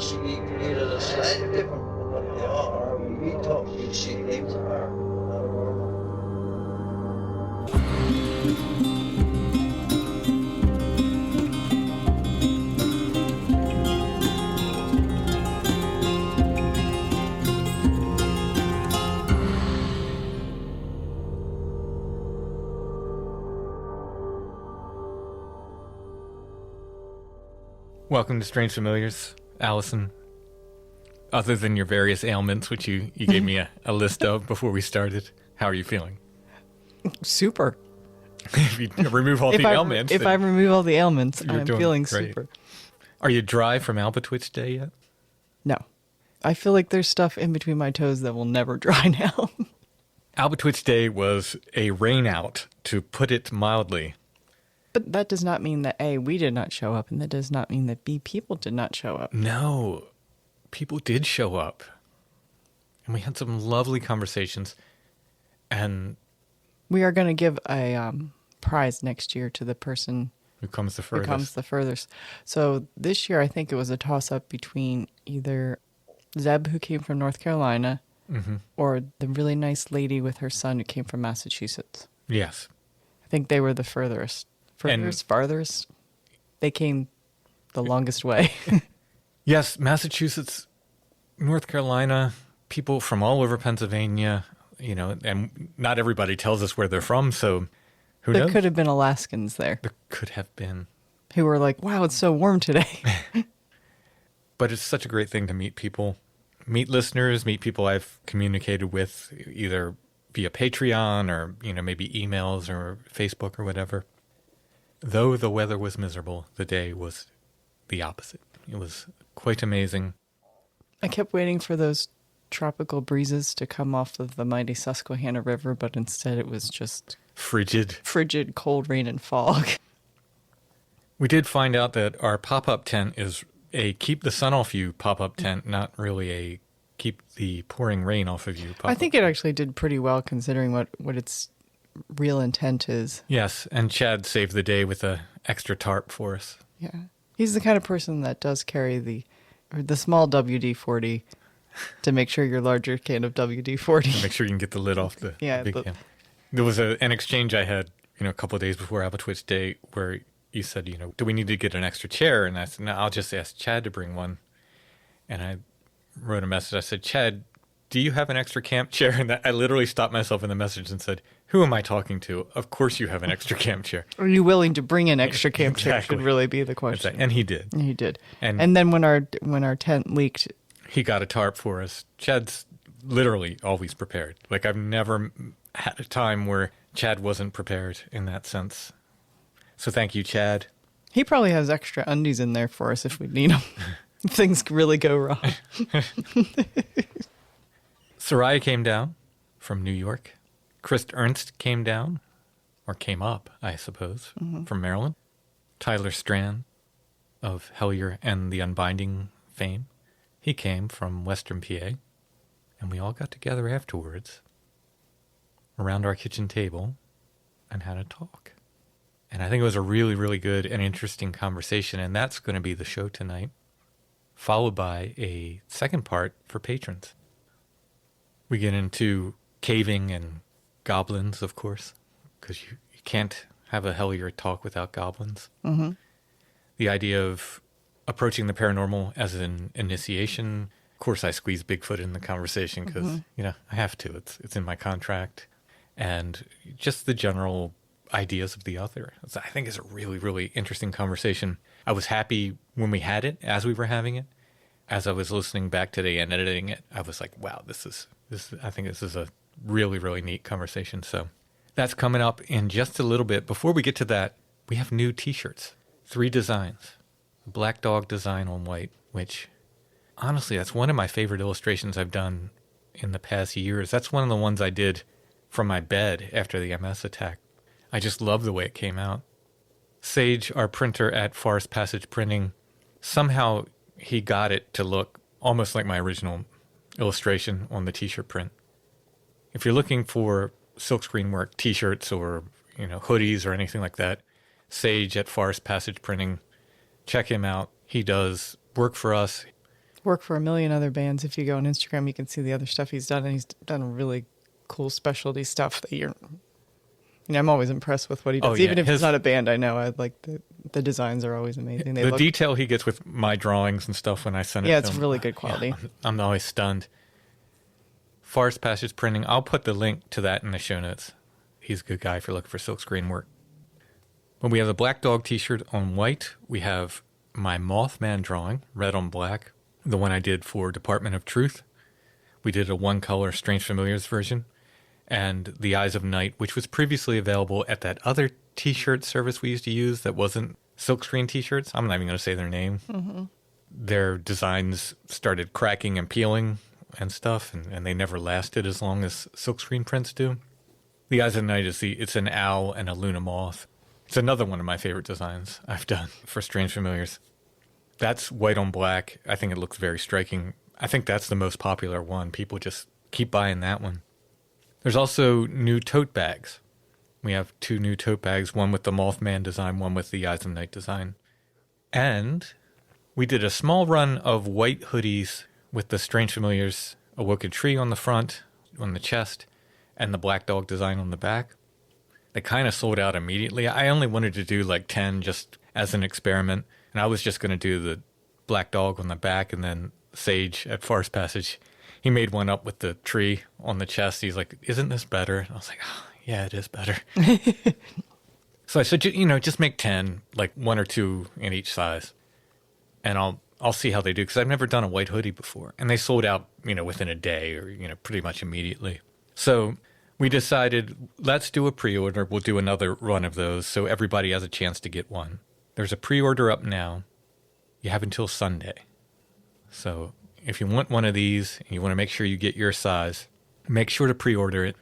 she needed a slightly different from what they are. We talk, she names are normal. Welcome to Strange Familiars, Alison. Other than your various ailments, which you gave me a list of before we started, how are you feeling? Super. If you remove all the ailments. If I remove all the ailments, I'm feeling great. super. Are you dry from Alba Twitch Day yet? No. I feel like there's stuff in between my toes that will never dry now. Alba Twitch Day was a rain out, to put it mildly. But that does not mean that A, we did not show up, and that does not mean that B, people did not show up. No, people did show up. And we had some lovely conversations. And we are going to give a prize next year to the person who comes the furthest. So this year, I think it was a toss-up between either Zeb, who came from North Carolina, or the really nice lady with her son who came from Massachusetts. Yes. I think they were the farthest. Farthest? They came the longest way. Yes, Massachusetts, North Carolina, people from all over Pennsylvania, and not everybody tells us where they're from, so who knows? There could have been Alaskans there. There could have been. Who were like, wow, it's so warm today. But it's such a great thing to meet people, meet listeners, meet people I've communicated with either via Patreon or, maybe emails or Facebook or whatever. Though the weather was miserable, the day was the opposite. It was quite amazing. I kept waiting for those tropical breezes to come off of the mighty Susquehanna River, but instead it was just frigid, cold rain and fog. We did find out that our pop-up tent is a keep the sun off you pop-up tent, not really a keep the pouring rain off of you pop-up. I think it actually did pretty well considering what its real intent is. Yes, and Chad saved the day with an extra tarp for us. Yeah. He's the kind of person that does carry the small WD-40 to make sure your larger can of WD-40. To make sure you can get the lid off the big can. There was an exchange I had, a couple of days before Alba Twitch Day where you said, do we need to get an extra chair? And I said, no, I'll just ask Chad to bring one. And I wrote a message. I said, Chad, do you have an extra camp chair? And I literally stopped myself in the message and said, who am I talking to? Of course you have an extra camp chair. Are you willing to bring an extra camp chair? Should really be the question. And he did. He did. And then when our tent leaked, he got a tarp for us. Chad's literally always prepared. Like, I've never had a time where Chad wasn't prepared in that sense. So thank you, Chad. He probably has extra undies in there for us if we need them. If things really go wrong. Seriah came down from New York. Ernst came down, or came up, I suppose, from Maryland. Tyler Strand of Hellier and the Unbinding fame. He came from Western PA. And we all got together afterwards around our kitchen table and had a talk. And I think it was a really, really good and interesting conversation. And that's going to be the show tonight, followed by a second part for patrons. We get into caving and goblins, of course, because you can't have a Hellier talk without goblins. Mm-hmm. The idea of approaching the paranormal as an initiation. Of course, I squeeze Bigfoot in the conversation because, I have to. It's in my contract. And just the general ideas of the author. I think it's a really, really interesting conversation. I was happy when we had it, as we were having it. As I was listening back today and editing it, I was like, wow, I think this is a really, really neat conversation. So that's coming up in just a little bit. Before we get to that, we have new t-shirts. 3 designs. A black dog design on white, which honestly, that's one of my favorite illustrations I've done in the past years. That's one of the ones I did from my bed after the MS attack. I just love the way it came out. Sage, our printer at Forest Passage Printing, somehow he got it to look almost like my original illustration on the t-shirt print. If you're looking for silkscreen work, t-shirts or hoodies or anything like that, Sage at Forest Passage Printing, check him out. He does work for us. Work for a million other bands. If you go on Instagram, you can see the other stuff he's done, and he's done really cool specialty stuff that you're. I'm always impressed with what he does. Oh, yeah. Even if it's not a band, I know. I like the designs are always amazing. The detail he gets with my drawings and stuff when I send it. Yeah, to it's him, really good quality. Yeah, I'm always stunned. Forest Passage Printing. I'll put the link to that in the show notes. He's a good guy if you're looking for silkscreen work. When we have the Black Dog t-shirt on white, we have my Mothman drawing, red on black, the one I did for Department of Truth. We did a one-color Strange Familiars version, and the Eyes of Night, which was previously available at that other t-shirt service we used to use that wasn't silkscreen t-shirts. I'm not even going to say their name. Mm-hmm. Their designs started cracking and peeling and stuff, and they never lasted as long as silkscreen prints do. The Eyes of Night it's an owl and a Luna moth. It's another one of my favorite designs I've done for Strange Familiars. That's white on black. I think it looks very striking. I think that's the most popular one. People just keep buying that one. There's also new tote bags. We have 2 new tote bags, one with the Mothman design, one with the Eyes of Night design. And we did a small run of white hoodies with the Strange Familiars Awoken Tree on the front, on the chest, and the Black Dog design on the back. They kind of sold out immediately. I only wanted to do like 10 just as an experiment, and I was just going to do the Black Dog on the back, and then Sage at Forest Passage, he made one up with the tree on the chest. He's like, isn't this better? And I was like, oh, yeah, it is better. So I said, just make 10, like 1 or 2 in each size, and I'll see how they do, because I've never done a white hoodie before. And they sold out, within a day or, pretty much immediately. So we decided, let's do a pre-order. We'll do another run of those so everybody has a chance to get one. There's a pre-order up now. You have until Sunday. So if you want one of these and you want to make sure you get your size, make sure to pre-order it.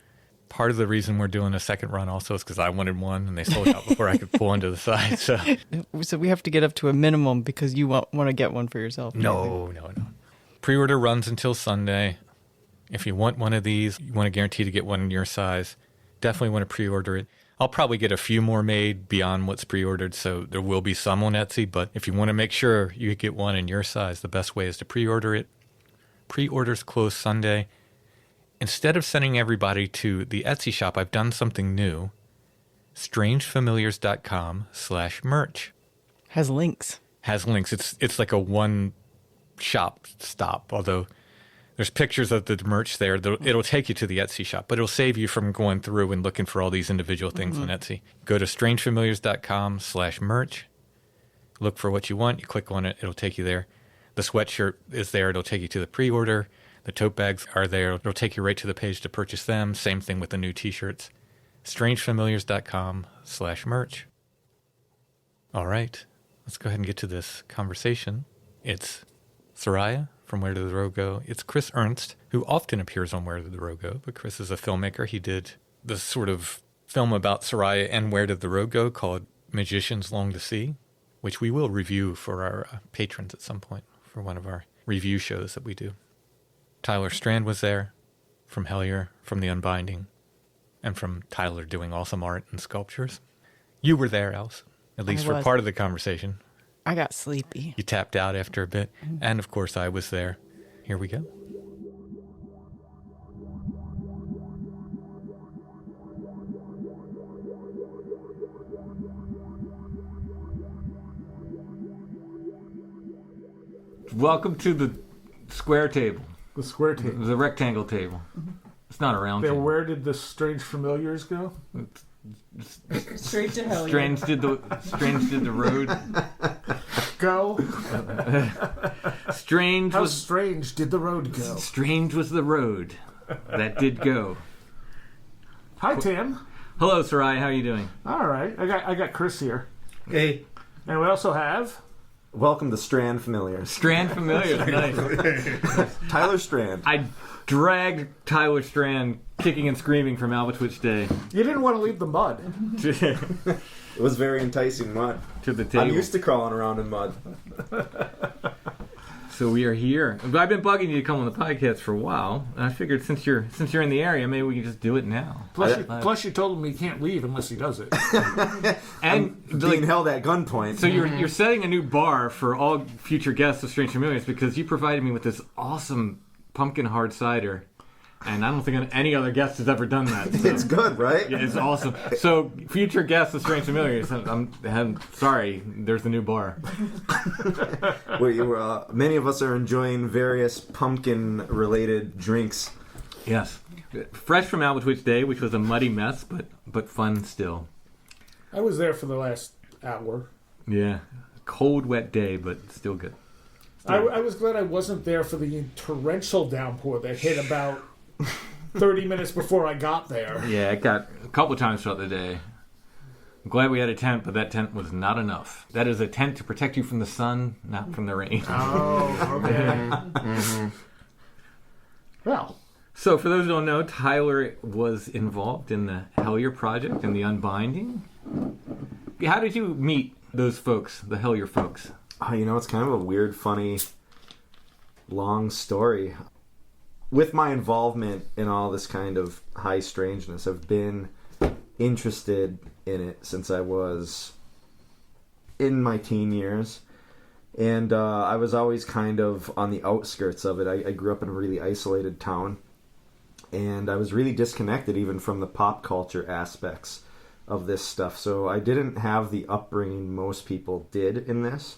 Part of the reason we're doing a second run also is because I wanted one and they sold out before I could pull into the side. So we have to get up to a minimum because you want to get one for yourself. No. Pre-order runs until Sunday. If you want one of these, you want to guarantee to get one in your size, definitely want to pre-order it. I'll probably get a few more made beyond what's pre-ordered, so there will be some on Etsy, but if you want to make sure you get one in your size, the best way is to pre-order it. Pre-orders close Sunday. Instead of sending everybody to the Etsy shop, I've done something new. strangefamiliars.com/merch. Has links. It's like a one-shop stop, although there's pictures of the merch there. It'll take you to the Etsy shop, but it'll save you from going through and looking for all these individual things on Etsy. Go to strangefamiliars.com/merch. Look for what you want. You click on it. It'll take you there. The sweatshirt is there. It'll take you to the pre-order. The tote bags are there. It'll take you right to the page to purchase them. Same thing with the new t-shirts. strangefamiliars.com/merch. All right. Let's go ahead and get to this conversation. It's Seriah from Where Did the Road Go? It's Chris Ernst, who often appears on Where Did the Road Go, but Chris is a filmmaker. He did this sort of film about Seriah and Where Did the Road Go called Magicians Long to See, which we will review for our patrons at some point for one of our review shows that we do. Tyler Strand was there from Hellier, from The Unbinding, and from Tyler doing awesome art and sculptures. You were there, Alison, at least for part of the conversation. I got sleepy. You tapped out after a bit. And, of course, I was there. Here we go. Welcome to the square table. The square table. The rectangle table. It's not a round table. Where did the Strange Familiars go? Straight to hell. Strange did the road. Go. Strange How was strange did the road go? Strange was the road that did go. Hi, Tim. Hello, Seriah. How are you doing? All right. I got Chris here. Hey, And we also have... welcome to Strand Familiars. Strand familiar. Nice. Tyler Strand. I dragged Tyler Strand kicking and screaming from Alba Twitch Day You didn't want to leave the mud. It was very enticing mud. to the table. I'm used to crawling around in mud. So we are here. I've been bugging you to come on the podcast for a while, and I figured since you're in the area, maybe we can just do it now. Plus, you told him he can't leave unless he does it. And Being held at gunpoint. so you're setting a new bar for all future guests of Strange Familiars because you provided me with this awesome pumpkin hard cider. And I don't think any other guest has ever done that. So. It's good, right? Yeah, it's awesome. So, future guests of Strange Familiars, I'm sorry, there's the new bar. Many of us are enjoying various pumpkin-related drinks. Yes. Fresh from Alba Twitch Day, which was a muddy mess, but fun still. I was there for the last hour. Yeah. Cold, wet day, but still good. I was glad I wasn't there for the torrential downpour that hit about 30 minutes before I got there. Yeah, it got a couple times throughout the day. I'm glad we had a tent, but that tent was not enough. That is a tent to protect you from the sun, not from the rain. Oh, okay. Well. So, for those who don't know, Tyler was involved in the Hellier project and the Unbinding. How did you meet those folks, the Hellier folks? It's kind of a weird, funny, long story. With my involvement in all this kind of high strangeness, I've been interested in it since I was in my teen years. And I was always kind of on the outskirts of it. I grew up in a really isolated town. And I was really disconnected even from the pop culture aspects of this stuff. So I didn't have the upbringing most people did in this.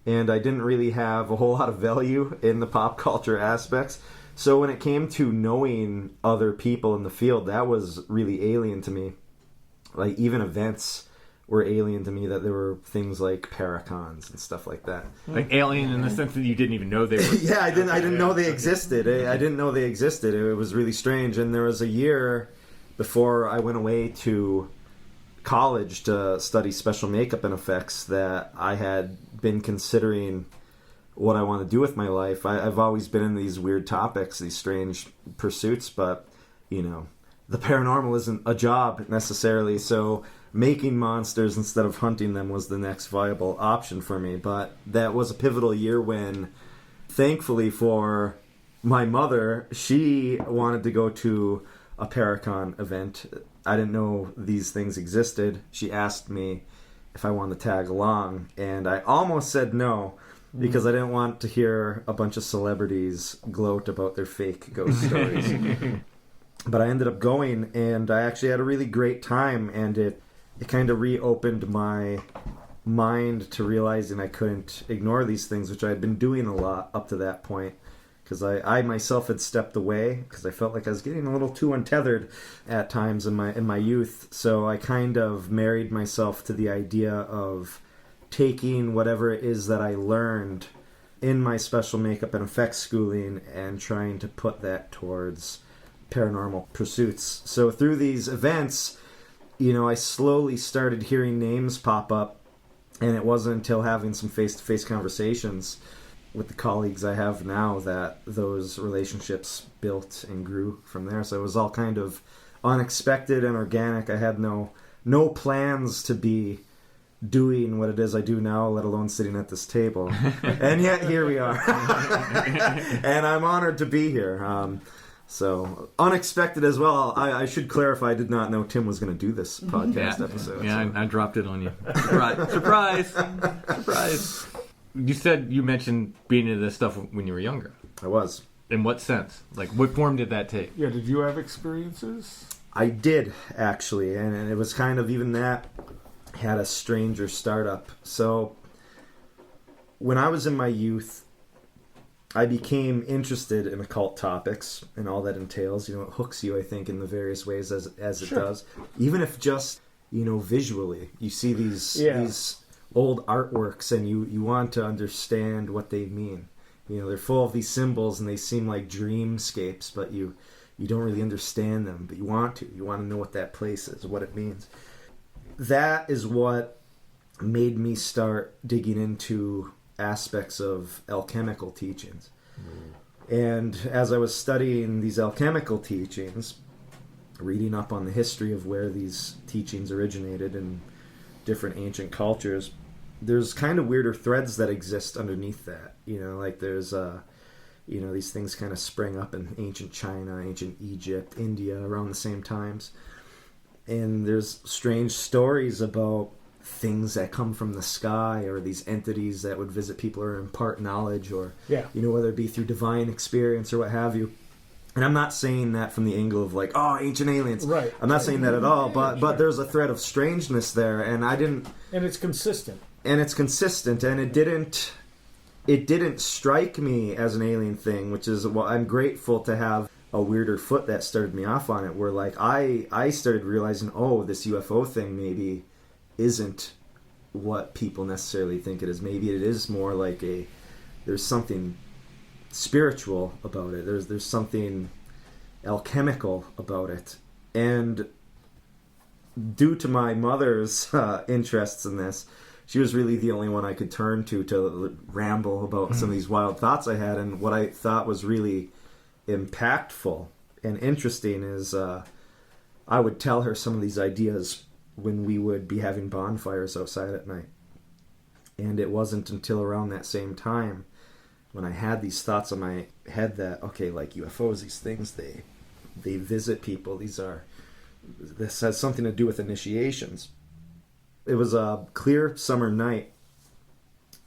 And I didn't really have a whole lot of value in the pop culture aspects. So when it came to knowing other people in the field, that was really alien to me. Like, even events were alien to me, that there were things like Paracons and stuff like that. Like alien in the sense that you didn't even know they were... Yeah, I didn't know they existed. I didn't know they existed. It was really strange. And there was a year before I went away to college to study special makeup and effects that I had been considering what I want to do with my life. I've always been in these weird topics, these strange pursuits, but, the paranormal isn't a job necessarily, so making monsters instead of hunting them was the next viable option for me. But that was a pivotal year when, thankfully for my mother, she wanted to go to a Paracon event. I didn't know these things existed. She asked me if I wanted to tag along, and I almost said no, because I didn't want to hear a bunch of celebrities gloat about their fake ghost stories. But I ended up going, and I actually had a really great time, and it kind of reopened my mind to realizing I couldn't ignore these things, which I had been doing a lot up to that point, because I myself had stepped away because I felt like I was getting a little too untethered at times in my youth. So I kind of married myself to the idea of taking whatever it is that I learned in my special makeup and effects schooling and trying to put that towards paranormal pursuits. So through these events, I slowly started hearing names pop up, and it wasn't until having some face-to-face conversations with the colleagues I have now that those relationships built and grew from there. So it was all kind of unexpected and organic. I had no plans to be doing what it is I do now, let alone sitting at this table. And yet here we are. And I'm honored to be here. So unexpected as well. I should clarify, I did not know Tim was going to do this podcast episode. Yeah, so. I dropped it on you. Surprise. You mentioned being into this stuff when you were younger. I was. In what sense? Like, what form did that take? Yeah, did you have experiences? I did, actually. And it was kind of, even that had a stranger startup. So when I was in my youth, I became interested in occult topics and all that entails. It hooks you, I think, in the various ways as it does. Even if just, visually, you see these old artworks and you want to understand what they mean. They're full of these symbols and they seem like dreamscapes, but you don't really understand them, but you want to. You want to know what that place is, what it means. That is what made me start digging into aspects of alchemical teachings. And as I was studying these alchemical teachings, reading up on the history of where these teachings originated in different ancient cultures, there's kind of weirder threads that exist underneath that. Like there's these things kind of sprang up in ancient China, ancient Egypt, India around the same times. And there's strange stories about things that come from the sky, or these entities that would visit people or impart knowledge, or whether it be through divine experience or what have you. And I'm not saying that from the angle of like, oh, ancient aliens. Right. I'm not saying that at all, but there's a thread of strangeness there, and it's consistent. And it didn't strike me as an alien thing, which is, well, I'm grateful to have a weirder foot that started me off on it, where like I started realizing, oh, this UFO thing maybe isn't what people necessarily think it is. Maybe it is more like there's something spiritual about it. There's something alchemical about it. And due to my mother's interests in this, she was really the only one I could turn to ramble about some of these wild thoughts I had. And what I thought was really impactful and interesting is I would tell her some of these ideas when we would be having bonfires outside at night. And it wasn't until around that same time when I had these thoughts in my head that, okay, like UFOs, these things, they visit people. This has something to do with initiations. It was a clear summer night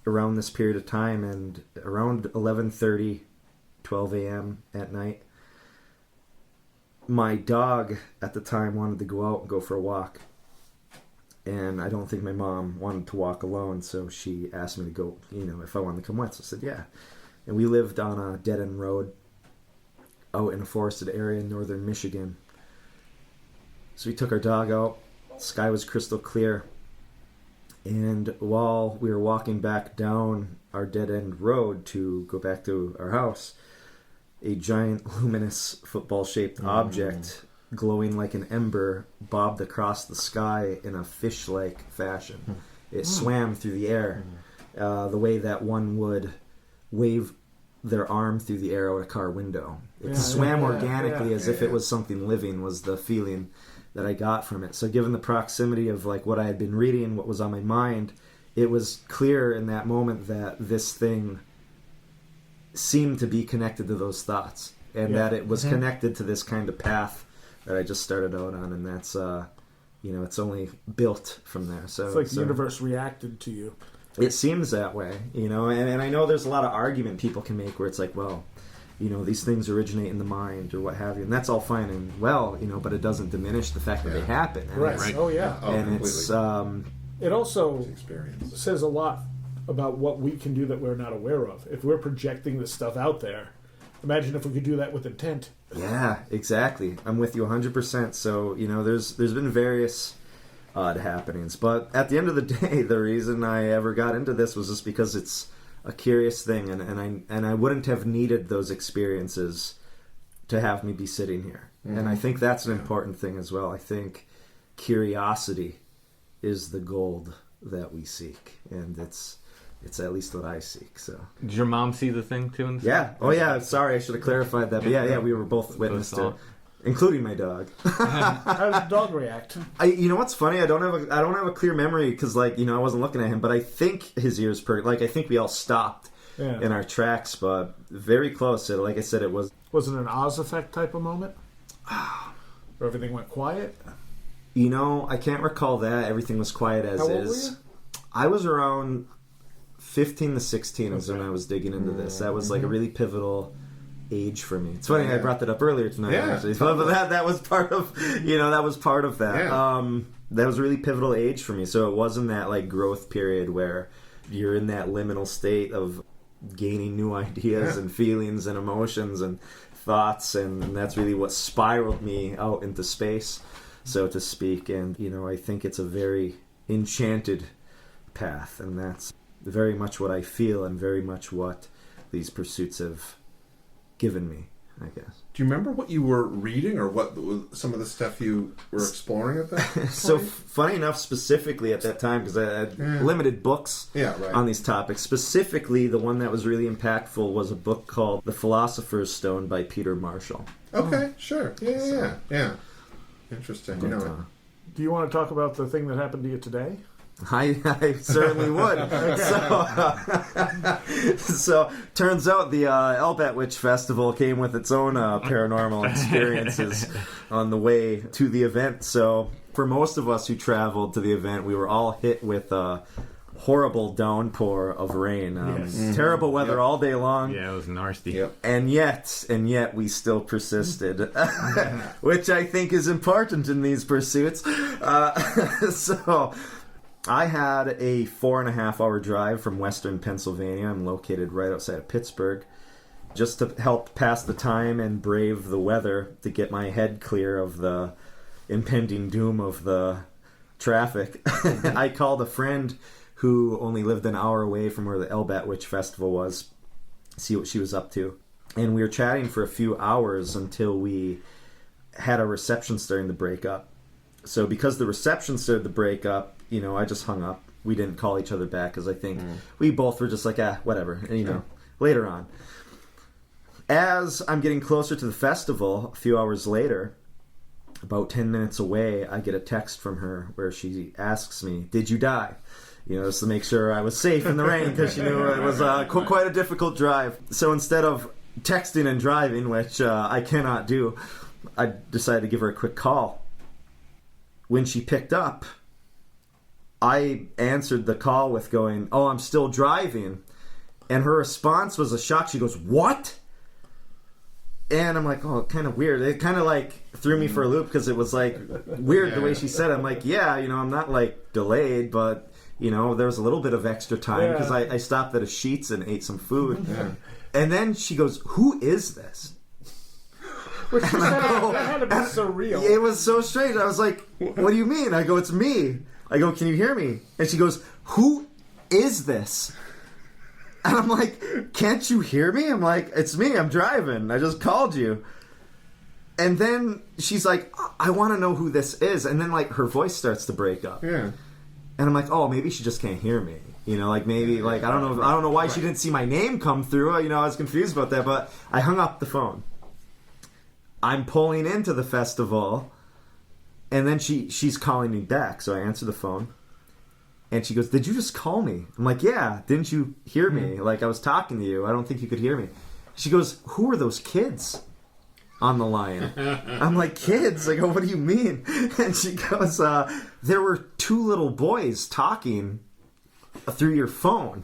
around this period of time, and around 11:30, 12 a.m. at night, my dog at the time wanted to go out and go for a walk. And I don't think my mom wanted to walk alone, so she asked me to go, if I wanted to come with. So I said, yeah. And we lived on a dead-end road out in a forested area in northern Michigan. So we took our dog out. The sky was crystal clear. And while we were walking back down our dead-end road to go back to our house, a giant luminous football-shaped object glowing like an ember bobbed across the sky in a fish-like fashion. It swam through the air the way that one would wave their arm through the air out a car window. It swam organically as if it was something living, was the feeling that I got from it. So given the proximity of like what I had been reading, what was on my mind, it was clear in that moment that this thing seemed to be connected to those thoughts, and that it was connected to this kind of path that I just started out on, and that's it's only built from there. So it's like the universe reacted to you. It seems that way, and I know there's a lot of argument people can make where it's like, well, these things originate in the mind or what have you, and that's all fine and well, but it doesn't diminish the fact that they happen. And right. Oh yeah. And it's it also says a lot about what we can do that we're not aware of. If we're projecting this stuff out there, imagine if we could do that with intent. Yeah, exactly. I'm with you 100%. So, there's been various odd happenings. But at the end of the day, the reason I ever got into this was just because it's a curious thing. And I wouldn't have needed those experiences to have me be sitting here. Mm-hmm. And I think that's an important thing as well. I think curiosity is the gold that we seek. And it's at least what I seek. So, did your mom see the thing too? Yeah. Oh, yeah. Sorry, I should have clarified that. But yeah, we were both witness to it, including my dog. How did the dog react? What's funny? I don't have a clear memory because, I wasn't looking at him. But I think his ears perked. I think we all stopped in our tracks, but very close. So, like I said, it was. Was it an Oz effect type of moment? Where everything went quiet? I can't recall that. Everything was quiet as How old is. Were you? I was around 15 to 16 was when I was digging into this. That was a really pivotal age for me. It's funny I brought that up earlier tonight, actually. But that was part of that. Yeah. That was a really pivotal age for me. So it wasn't that growth period where you're in that liminal state of gaining new ideas and feelings and emotions and thoughts, and that's really what spiraled me out into space, so to speak. And I think it's a very enchanted path, and that's very much what I feel and very much what these pursuits have given me, I guess. Do you remember what you were reading or what some of the stuff you were exploring at that point? So funny enough, specifically at that time, because I had limited books on these topics, specifically the one that was really impactful was a book called The Philosopher's Stone by Peter Marshall. Okay, sure. Yeah. Interesting. Do you want to talk about the thing that happened to you today? I certainly would. So turns out the Albatwitch Festival came with its own paranormal experiences on the way to the event. So for most of us who traveled to the event, we were all hit with a horrible downpour of rain. Terrible weather all day long. Yeah, it was nasty. Yep. And yet we still persisted, which I think is important in these pursuits. So I had a 4.5-hour drive from western Pennsylvania. I'm located right outside of Pittsburgh, just to help pass the time and brave the weather to get my head clear of the impending doom of the traffic. I called a friend who only lived an hour away from where the Albatwitch Festival was, see what she was up to. And we were chatting for a few hours until we had our reception starting to break up. So because the reception started to break up, I just hung up. We didn't call each other back because I think we both were just like, whatever, later on. As I'm getting closer to the festival, a few hours later, about 10 minutes away, I get a text from her where she asks me, "Did you die?" Just to make sure I was safe in the rain, because she knew it was quite a difficult drive. So instead of texting and driving, which I cannot do, I decided to give her a quick call. When she picked up, I answered the call with going, "Oh, I'm still driving." And her response was a shock. She goes, "What?" And I'm like, oh, kind of weird. It kind of like threw me for a loop, because it was like weird the way she said it. I'm like, yeah, I'm not like delayed, but there was a little bit of extra time because I stopped at a Sheetz and ate some food. Yeah. And then she goes, "Who is this?" Which that had to be surreal. It was so strange. I was like, "What do you mean?" I go, "It's me." I go, "Can you hear me?" And she goes, "Who is this?" And I'm like, "Can't you hear me?" I'm like, "It's me. I'm driving. I just called you." And then she's like, "I want to know who this is." And then like her voice starts to break up. Yeah. And I'm like, oh, maybe she just can't hear me. Maybe like I don't know why she didn't see my name come through. I was confused about that, but I hung up the phone. I'm pulling into the festival, and then she's calling me back. So I answer the phone, and she goes, "Did you just call me?" I'm like, "Yeah, didn't you hear me? Like I was talking to you. I don't think you could hear me." She goes, "Who are those kids on the line?" I'm like, "Kids?" I go, "What do you mean?" And she goes, "There were 2 little boys talking through your phone."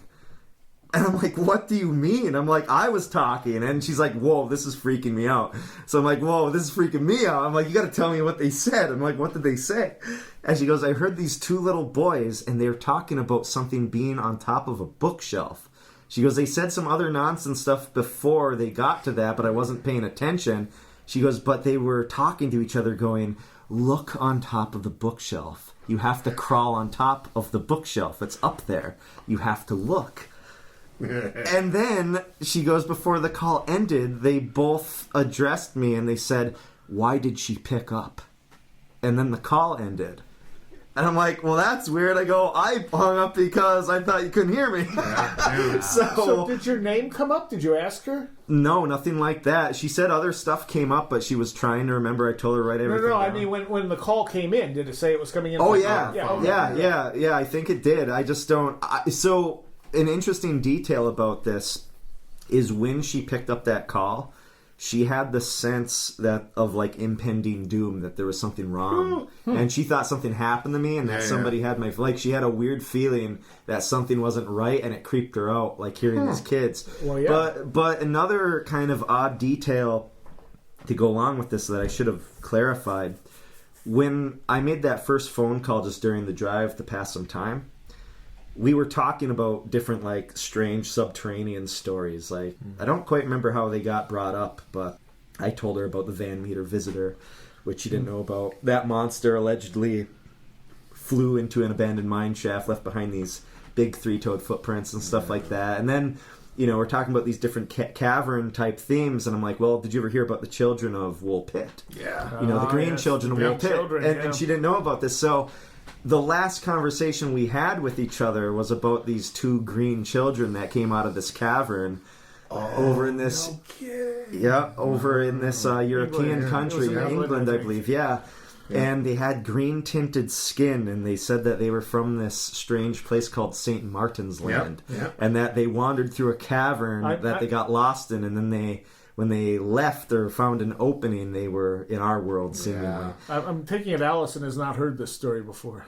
And I'm like, "What do you mean?" I'm like, "I was talking." And she's like, "Whoa, this is freaking me out." So I'm like, "Whoa, this is freaking me out." I'm like, "You got to tell me what they said." I'm like, "What did they say?" And she goes, "I heard these 2 little boys, and they were talking about something being on top of a bookshelf." She goes, "They said some other nonsense stuff before they got to that, but I wasn't paying attention." She goes, "But they were talking to each other going, 'Look on top of the bookshelf. You have to crawl on top of the bookshelf. It's up there. You have to look.'" And then she goes, before the call ended, they both addressed me and they said, "Why did she pick up?" And then the call ended. And I'm like, "Well, that's weird." I go, "I hung up because I thought you couldn't hear me." So did your name come up? Did you ask her? No, nothing like that. She said other stuff came up, but she was trying to remember. I told her to write everything down. I mean, when the call came in, did it say it was coming in? Oh, yeah. Yeah, I think it did. I just don't... So, an interesting detail about this is when she picked up that call, she had the sense that of like impending doom, that there was something wrong, and she thought something happened to me, and that somebody had my like. She had a weird feeling that something wasn't right, and it creeped her out, like hearing these kids. Well, yeah. But another kind of odd detail to go along with this that I should have clarified: when I made that first phone call just during the drive to pass some time, we were talking about different, like, strange subterranean stories. Like, I don't quite remember how they got brought up, but I told her about the Van Meter visitor, which she didn't know about. That monster allegedly flew into an abandoned mine shaft, left behind these big 3-toed footprints and stuff like that. And then, we're talking about these different cavern-type themes, and I'm like, well, did you ever hear about the children of Wool Pit? Yeah. The green children of Wool Pit. And she didn't know about this, so... The last conversation we had with each other was about these 2 green children that came out of this cavern over in this European country, England, I believe. Yeah. And they had green tinted skin, and they said that they were from this strange place called St. Martin's Land, and that they wandered through a cavern that they got lost in, and then when they left or found an opening, they were in our world, seemingly. I'm taking it Alison has not heard this story before.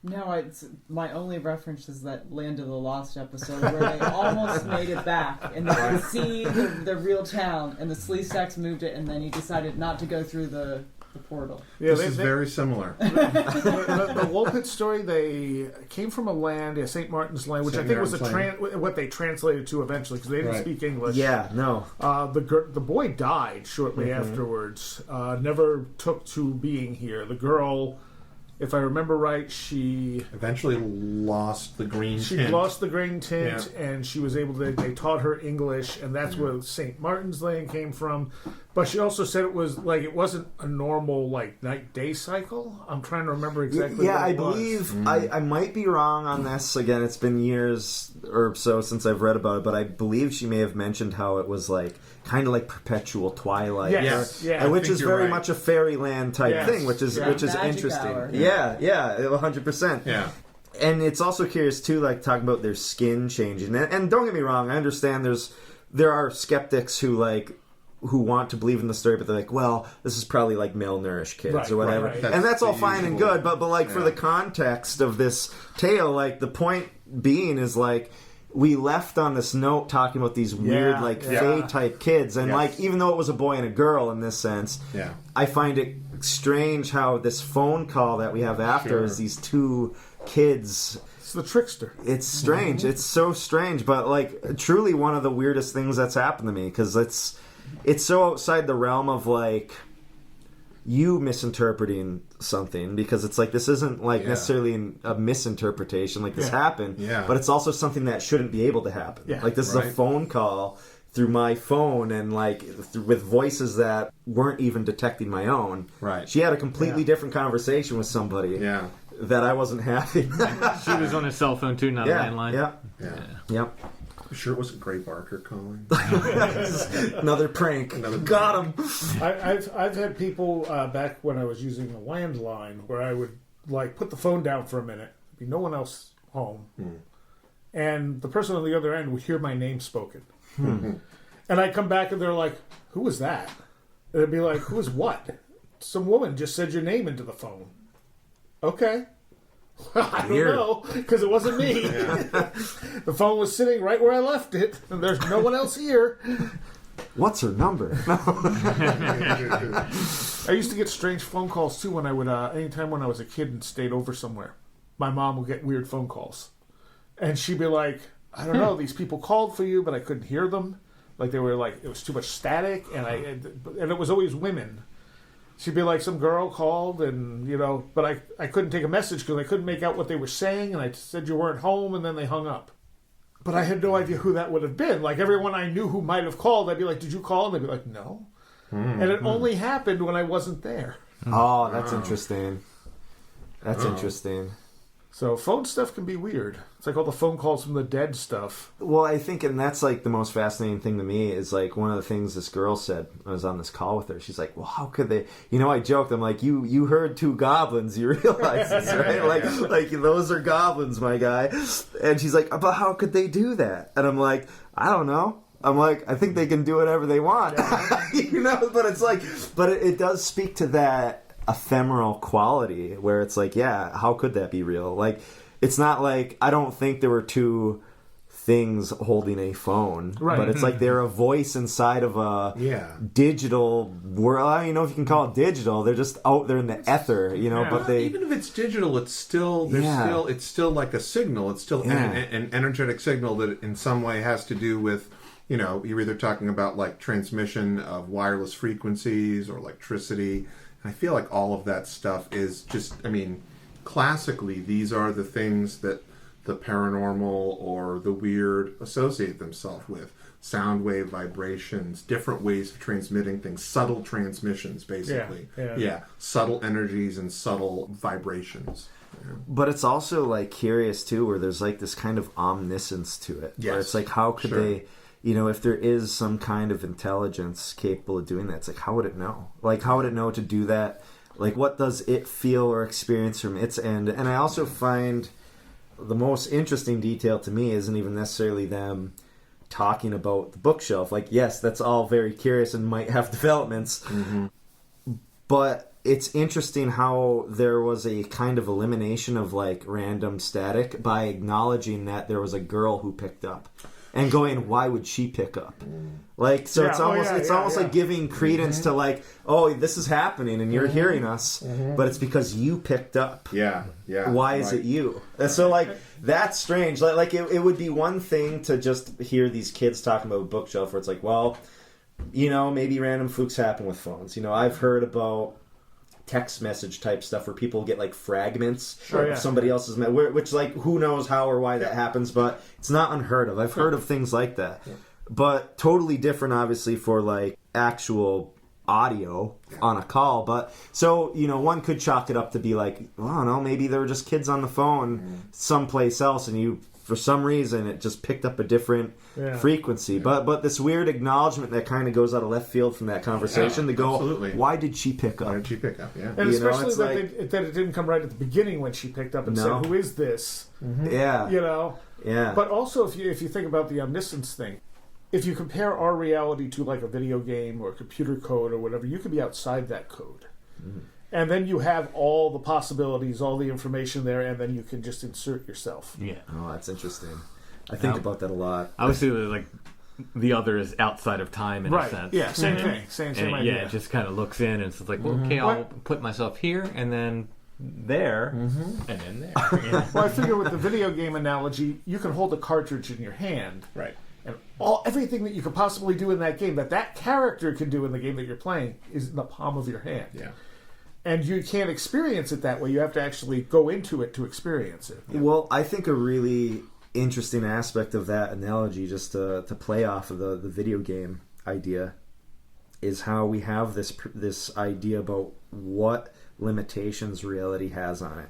No, my only reference is that Land of the Lost episode where they almost made it back and they could see the real town, and the Sleestacks moved it, and then he decided not to go through the portal. Yeah, this is very similar. The Woolpit story, they came from a land, St. Martin's Land, which I think was what they translated to eventually, because they didn't speak English. Yeah, no. The boy died shortly afterwards, never took to being here. The girl, if I remember right, she eventually lost the green tint. She lost the green tint, and she was able to. They taught her English, and that's where St. Martin's Land came from. But she also said it wasn't a normal night-day cycle. I'm trying to remember exactly. Yeah, what I it was. believe I might be wrong on this. Again, it's been years or so since I've read about it, but I believe she may have mentioned how it was kind of like perpetual twilight. Yes, which is very much a fairyland type thing, which is interesting. Hour. Yeah, 100%. Yeah. And it's also curious too, talking about their skin changing. And don't get me wrong, I understand there are skeptics who want to believe in the story, but they're well, this is probably malnourished kids or whatever. Right. And that's all fine and good, but for the context of this tale, the point being is we left on this note talking about these weird fae type kids, and even though it was a boy and a girl in this sense, I find it strange how this phone call that we have after is these two kids. It's the trickster. It's strange. It's so strange, but truly one of the weirdest things that's happened to me, because it's so outside the realm of you misinterpreting something, because it's this isn't necessarily a misinterpretation, this happened, but it's also something that shouldn't be able to happen. This is a phone call through my phone, and with voices that weren't even detecting my own. Right. She had a completely different conversation with somebody that I wasn't having. She was on a cell phone too, not a landline. Yep. Sure, it wasn't Gray Barker calling. Another prank. Got him. I've had people back when I was using a landline where I would put the phone down for a minute, be no one else home, and the person on the other end would hear my name spoken, and I'd come back and they're like, "Who was that?" And I'd be like, "Who is what?" "Some woman just said your name into the phone." Okay. I don't know, because it wasn't me. The phone was sitting right where I left it, and there's no one else here. What's her number? I used to get strange phone calls too when I would, anytime when I was a kid and stayed over somewhere. My mom would get weird phone calls, and she'd be like, "I don't know, these people called for you, but I couldn't hear them. They were it was too much static, and it was always women." She'd be like, some girl called, and, but I couldn't take a message because I couldn't make out what they were saying, and I said you weren't home, and then they hung up. But I had no idea who that would have been. Everyone I knew who might have called, I'd be like, "Did you call?" And they'd be like, "No." And it only happened when I wasn't there. Oh, that's interesting. That's interesting. So phone stuff can be weird. It's all the phone calls from the dead stuff. Well, I think, and that's the most fascinating thing to me is one of the things this girl said. I was on this call with her. She's like, "Well, how could they?" I joked. I'm like, "You heard two goblins. You realize this, right? Those are goblins, my guy." And she's like, "But how could they do that?" And I'm like, "I don't know." I'm like, "I think they can do whatever they want." But it's but it does speak to that ephemeral quality where it's how could that be real? It's not I don't think there were two things holding a phone, right? But it's they're a voice inside of a digital world. I don't even know if you can call it digital. They're just out there in the ether, But even if it's digital, it's still it's still like a signal. It's still an energetic signal that in some way has to do with you're either talking about transmission of wireless frequencies or electricity. I feel like all of that stuff is just, classically, these are the things that the paranormal or the weird associate themselves with. Sound wave vibrations, different ways of transmitting things, subtle transmissions, basically. Yeah. Subtle energies and subtle vibrations. Yeah. But it's also, curious, too, where there's, this kind of omniscience to it. Yes. Where it's how could they... if there is some kind of intelligence capable of doing that, it's how would it know? How would it know to do that Like, what does it feel or experience from its end? And I also find the most interesting detail to me isn't even necessarily them talking about the bookshelf. Like, yes, that's all very curious and might have developments. But it's interesting how there was a kind of elimination of, like, random static by acknowledging that there was a girl who picked up. And going, why would she pick up? Like, so it's almost like giving credence to, like, oh, this is happening and you're hearing us, but it's because you picked up. Yeah. Why is it you? And so, like, that's strange. Like it would be one thing to just hear these kids talking about a bookshelf where it's like, well, you know, maybe random flukes happen with phones. You know, I've heard about text message type stuff where people get like fragments of somebody else's which, like, who knows how or why that happens, but it's not unheard of. I've heard of things like that, but totally different obviously for like actual audio on a call. But so, you know, one could chalk it up to be like, well, I don't know, maybe there were just kids on the phone someplace else and you, for some reason, it just picked up a different frequency. But this weird acknowledgement that kind of goes out of left field from that conversation to go, why did she pick up? Why did she pick up? Yeah. And you especially know, that it didn't come right at the beginning when she picked up and said, who is this? Yeah. You know? Yeah. But also, if you think about the omniscience thing, if you compare our reality to like a video game or computer code or whatever, you could be outside that code. And then you have all the possibilities, all the information there, and then you can just insert yourself. Yeah. Oh, that's interesting. I think about that a lot. I would say like the other is outside of time in a sense. Yeah, same thing. Same idea. Yeah, it just kind of looks in and it's like, well, okay, I'll put myself here and then there and then there. Yeah. Well, I figure with the video game analogy, you can hold a cartridge in your hand. Right. And everything that you could possibly do in that game, that character can do in the game that you're playing, is in the palm of your hand. Yeah. And you can't experience it that way. You have to actually go into it to experience it. Well, I think a really interesting aspect of that analogy, just to play off of the video game idea, is how we have this idea about what limitations reality has on it.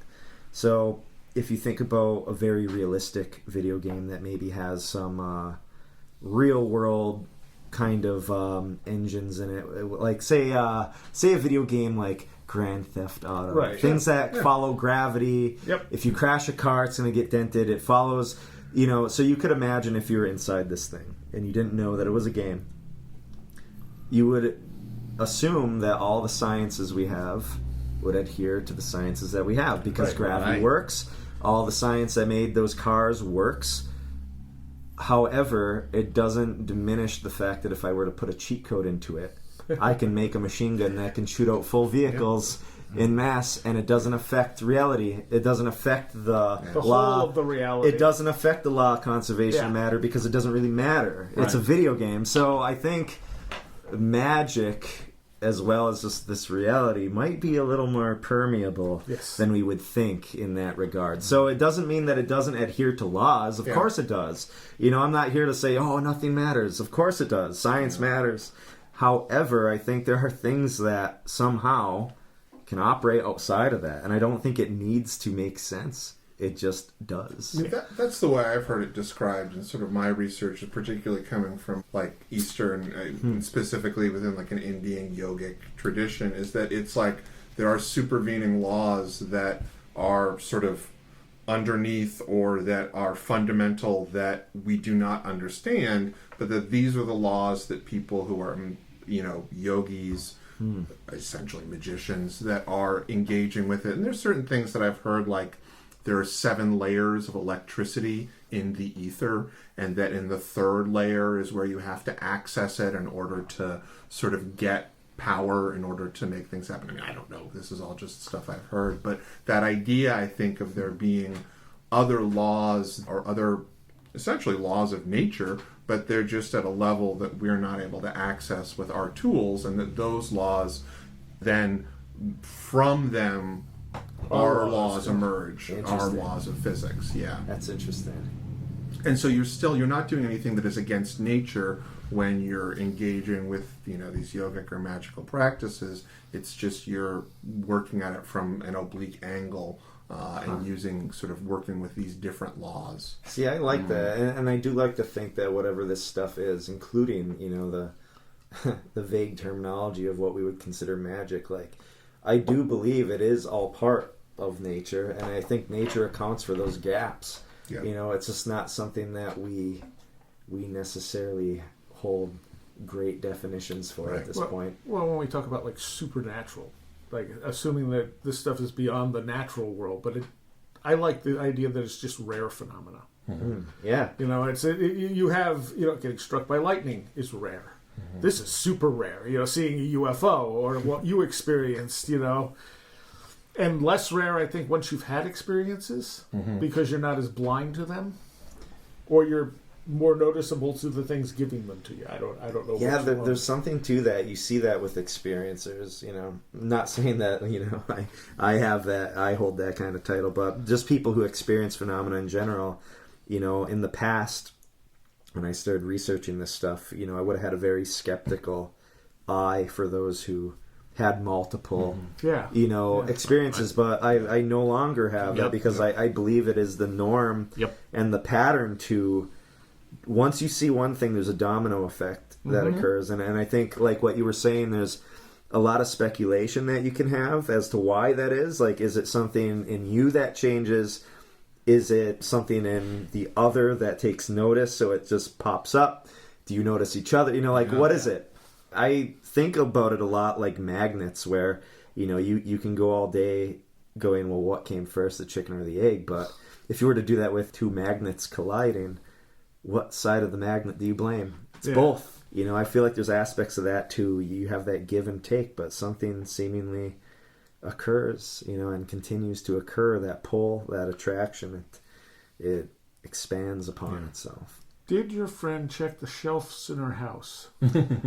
So if you think about a very realistic video game that maybe has some real world kind of engines in it, like say a video game like Grand Theft Auto, right, things that follow gravity. If you crash a car, it's going to get dented. It follows, you know. So you could imagine if you were inside this thing and you didn't know that it was a game, you would assume that all the sciences we have would adhere to the sciences that we have because gravity works. All the science that made those cars works. However, it doesn't diminish the fact that if I were to put a cheat code into it, I can make a machine gun that can shoot out full vehicles in mass, and it doesn't affect reality. It doesn't affect the law whole of the reality. It doesn't affect the law of conservation of matter because it doesn't really matter. It's a video game. So I think magic, as well as just this reality, might be a little more permeable than we would think in that regard. So it doesn't mean that it doesn't adhere to laws. Of course it does. You know, I'm not here to say, oh, nothing matters. Of course it does. Science matters. However, I think there are things that somehow can operate outside of that. And I don't think it needs to make sense. It just does. I mean, that's the way I've heard it described, and sort of my research is particularly coming from like Eastern, specifically within like an Indian yogic tradition, is that it's like there are supervening laws that are sort of underneath or that are fundamental that we do not understand, but that these are the laws that people who are, you know, yogis, essentially magicians, that are engaging with it. And there's certain things that I've heard, like there are 7 layers of electricity in the ether, and that in the 3rd layer is where you have to access it in order to sort of get power in order to make things happen. I mean, I don't know. This is all just stuff I've heard. But that idea, I think, of there being other laws or other essentially laws of nature, but they're just at a level that we're not able to access with our tools, and that those laws then from them our laws emerge, our laws of physics. Yeah, that's interesting. And so you're not doing anything that is against nature when you're engaging with, you know, these yogic or magical practices. It's just you're working at it from an oblique angle and using sort of working with these different laws. See, I like that, and I do like to think that whatever this stuff is, including, you know, the the vague terminology of what we would consider magic, like I do believe it is all part of nature, and I think nature accounts for those gaps. Yeah. You know, it's just not something that we necessarily hold great definitions for at this point. Well, when we talk about like supernatural, like assuming that this stuff is beyond the natural world, but I like the idea that it's just rare phenomena. Yeah. You know, you have, you know, getting struck by lightning is rare. This is super rare. You know, seeing a UFO or what you experienced, you know. And less rare, I think, once you've had experiences, because you're not as blind to them, or you're more noticeable to the things giving them to you. I don't know. Yeah, there's something to that. You see that with experiencers. You know, I'm not saying that, you know, I have that. I hold that kind of title, but just people who experience phenomena in general. You know, in the past, when I started researching this stuff, you know, I would have had a very skeptical eye for those who had multiple, experiences, but I no longer have that because I believe it is the norm and the pattern to, once you see one thing, there's a domino effect that occurs. And I think, like what you were saying, there's a lot of speculation that you can have as to why that is. Like, is it something in you that changes? Is it something in the other that takes notice, so it just pops up? Do you notice each other? You know, like, what is it? I think about it a lot like magnets, where, you know, you can go all day going, well, what came first, the chicken or the egg? But if you were to do that with two magnets colliding, what side of the magnet do you blame? It's both. You know, I feel like there's aspects of that too. You have that give and take, but something seemingly occurs, you know, and continues to occur. That pull, that attraction, it expands upon itself. Did your friend check the shelves in her house?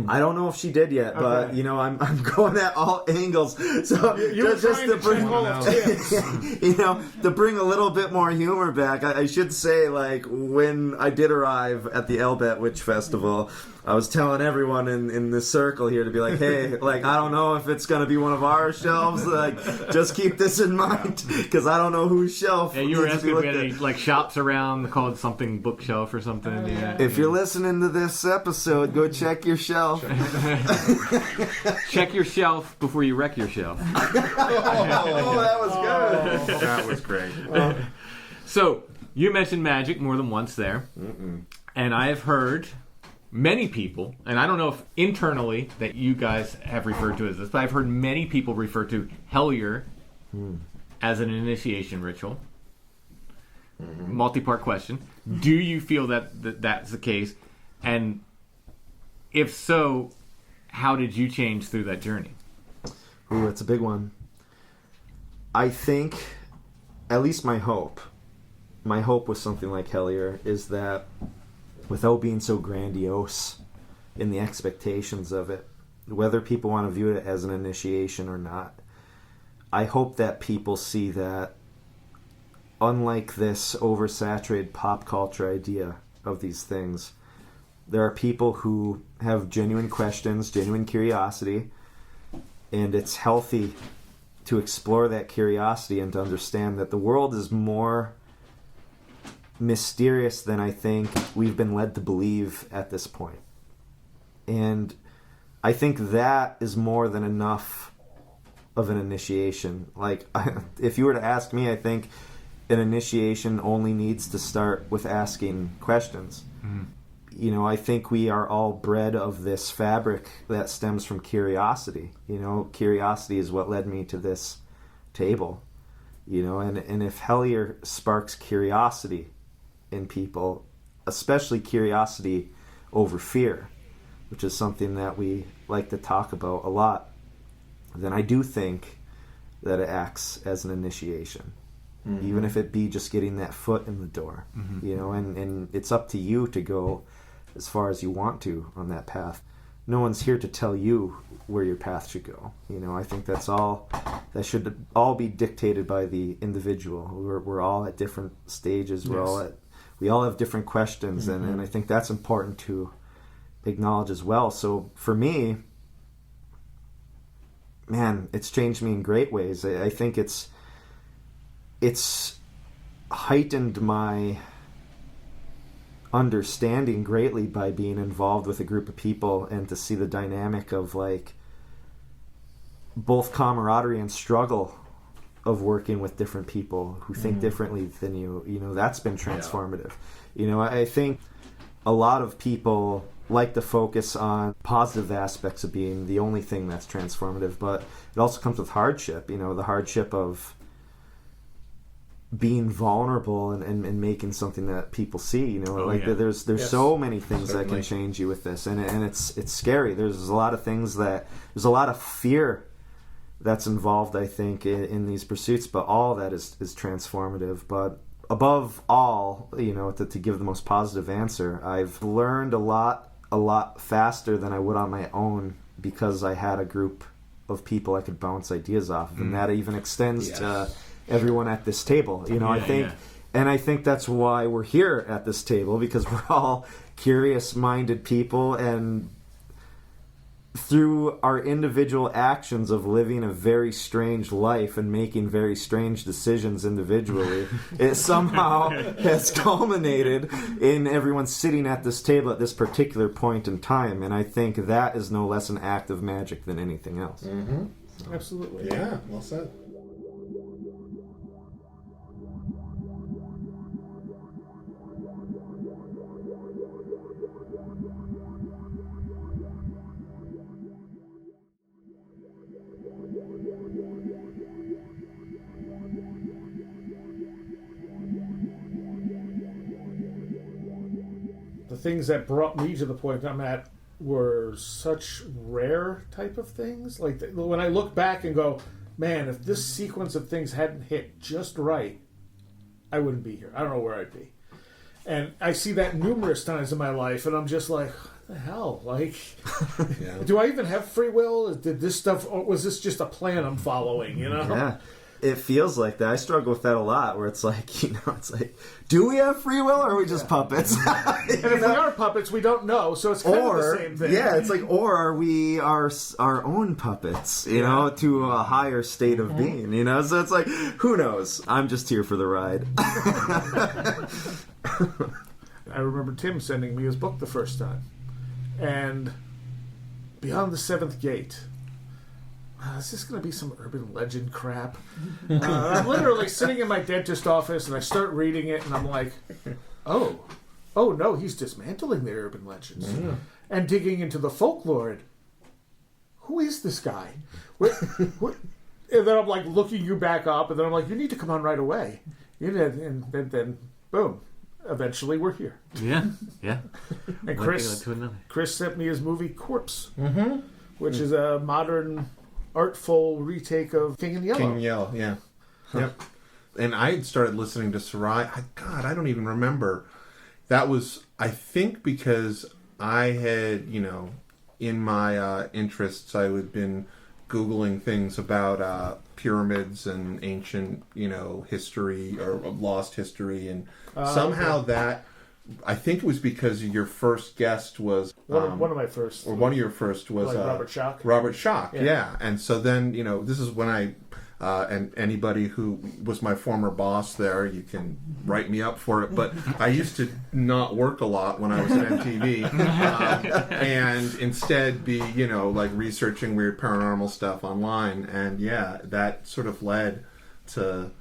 I don't know if she did yet, but you know, I'm going at all angles. So just to bring, you know, to bring a little bit more humor back, I should say, like, when I did arrive at the Albatwitch festival, I was telling everyone in this circle here to be like, hey, like, I don't know if it's going to be one of our shelves. Like, just keep this in mind, because I don't know whose shelf. Yeah, you were asking if we had any, like, shops around called something bookshelf or something. Yeah. If you're listening to this episode, go check your shelf. Check your shelf before you wreck your shelf. Oh, that was good. Oh, that was great. So, you mentioned magic more than once there. And I have heard many people, and I don't know if internally that you guys have referred to as this, but I've heard many people refer to Hellier as an initiation ritual. Multi-part question. Do you feel that that's the case? And if so, how did you change through that journey? Ooh, it's a big one. I think, at least my hope with something like Hellier is that without being so grandiose in the expectations of it, whether people want to view it as an initiation or not, I hope that people see that unlike this oversaturated pop culture idea of these things, there are people who have genuine questions, genuine curiosity, and it's healthy to explore that curiosity and to understand that the world is more mysterious than I think we've been led to believe at this point. And I think that is more than enough of an initiation. Like, if you were to ask me, I think an initiation only needs to start with asking questions. You know, I think we are all bred of this fabric that stems from curiosity. You know, curiosity is what led me to this table. You know, and if Hellier sparks curiosity in people, especially curiosity over fear, which is something that we like to talk about a lot, then I do think that it acts as an initiation. Even if it be just getting that foot in the door, you know, and it's up to you to go as far as you want to on that path. No one's here to tell you where your path should go. You know, I think that should all be dictated by the individual. We're all at different stages. We all have different questions, and I think that's important to acknowledge as well. So for me, man, it's changed me in great ways. I think it's heightened my understanding greatly by being involved with a group of people and to see the dynamic of, like, both camaraderie and struggle of working with different people who think differently than you. You know, that's been transformative. You know, I think a lot of people like to focus on positive aspects of being the only thing that's transformative, but it also comes with hardship. You know, the hardship of being vulnerable and making something that people see. You know, there's so many things that can change you with this, and it's scary. There's a lot of things there's a lot of fear that's involved, I think, in these pursuits, but all of that is transformative. But above all, you know, to give the most positive answer, I've learned a lot faster than I would on my own because I had a group of people I could bounce ideas off of, and that even extends to everyone at this table. You know, I think that's why we're here at this table, because we're all curious-minded people, and through our individual actions of living a very strange life and making very strange decisions individually, it somehow has culminated in everyone sitting at this table at this particular point in time. And I think that is no less an act of magic than anything else. So. Absolutely. Yeah, well said. The things that brought me to the point I'm at were such rare type of things. Like when I look back and go, man, if this sequence of things hadn't hit just right, I wouldn't be here. I don't know where I'd be. And I see that numerous times in my life, and I'm just like, what the hell? Like, do I even have free will? Did this stuff, or was this just a plan I'm following, you know? Yeah. It feels like that. I struggle with that a lot, where it's like, you know, it's like, do we have free will, or are we just puppets? And if we are puppets, we don't know, so it's kind of the same thing. Yeah, it's like, or are we our own puppets, you know, to a higher state of being, you know? So it's like, who knows? I'm just here for the ride. I remember Tim sending me his book the first time. And Beyond the Seventh Gate. Is this going to be some urban legend crap? I'm literally sitting in my dentist office, and I start reading it, and I'm like, oh no, he's dismantling the urban legends and digging into the folklore. Who is this guy? What? And then I'm like looking you back up, and then I'm like, you need to come on right away. And then boom. Eventually, we're here. Yeah. And Chris sent me his movie Corpse, which is a modern, artful retake of King in Yellow. King in Yellow, yeah. Yep. And I had started listening to Seriah. God, I don't even remember. That was, I think, because I had, you know, in my interests, I had been Googling things about pyramids and ancient, you know, history or lost history, and somehow that, I think it was because your first guest was one of my first, or one of your first was like Robert Schock. Robert Schock, yeah. And so then, you know, this is when I and anybody who was my former boss there, you can write me up for it. But I used to not work a lot when I was at MTV, and instead be, you know, like researching weird paranormal stuff online. And yeah, that sort of led to,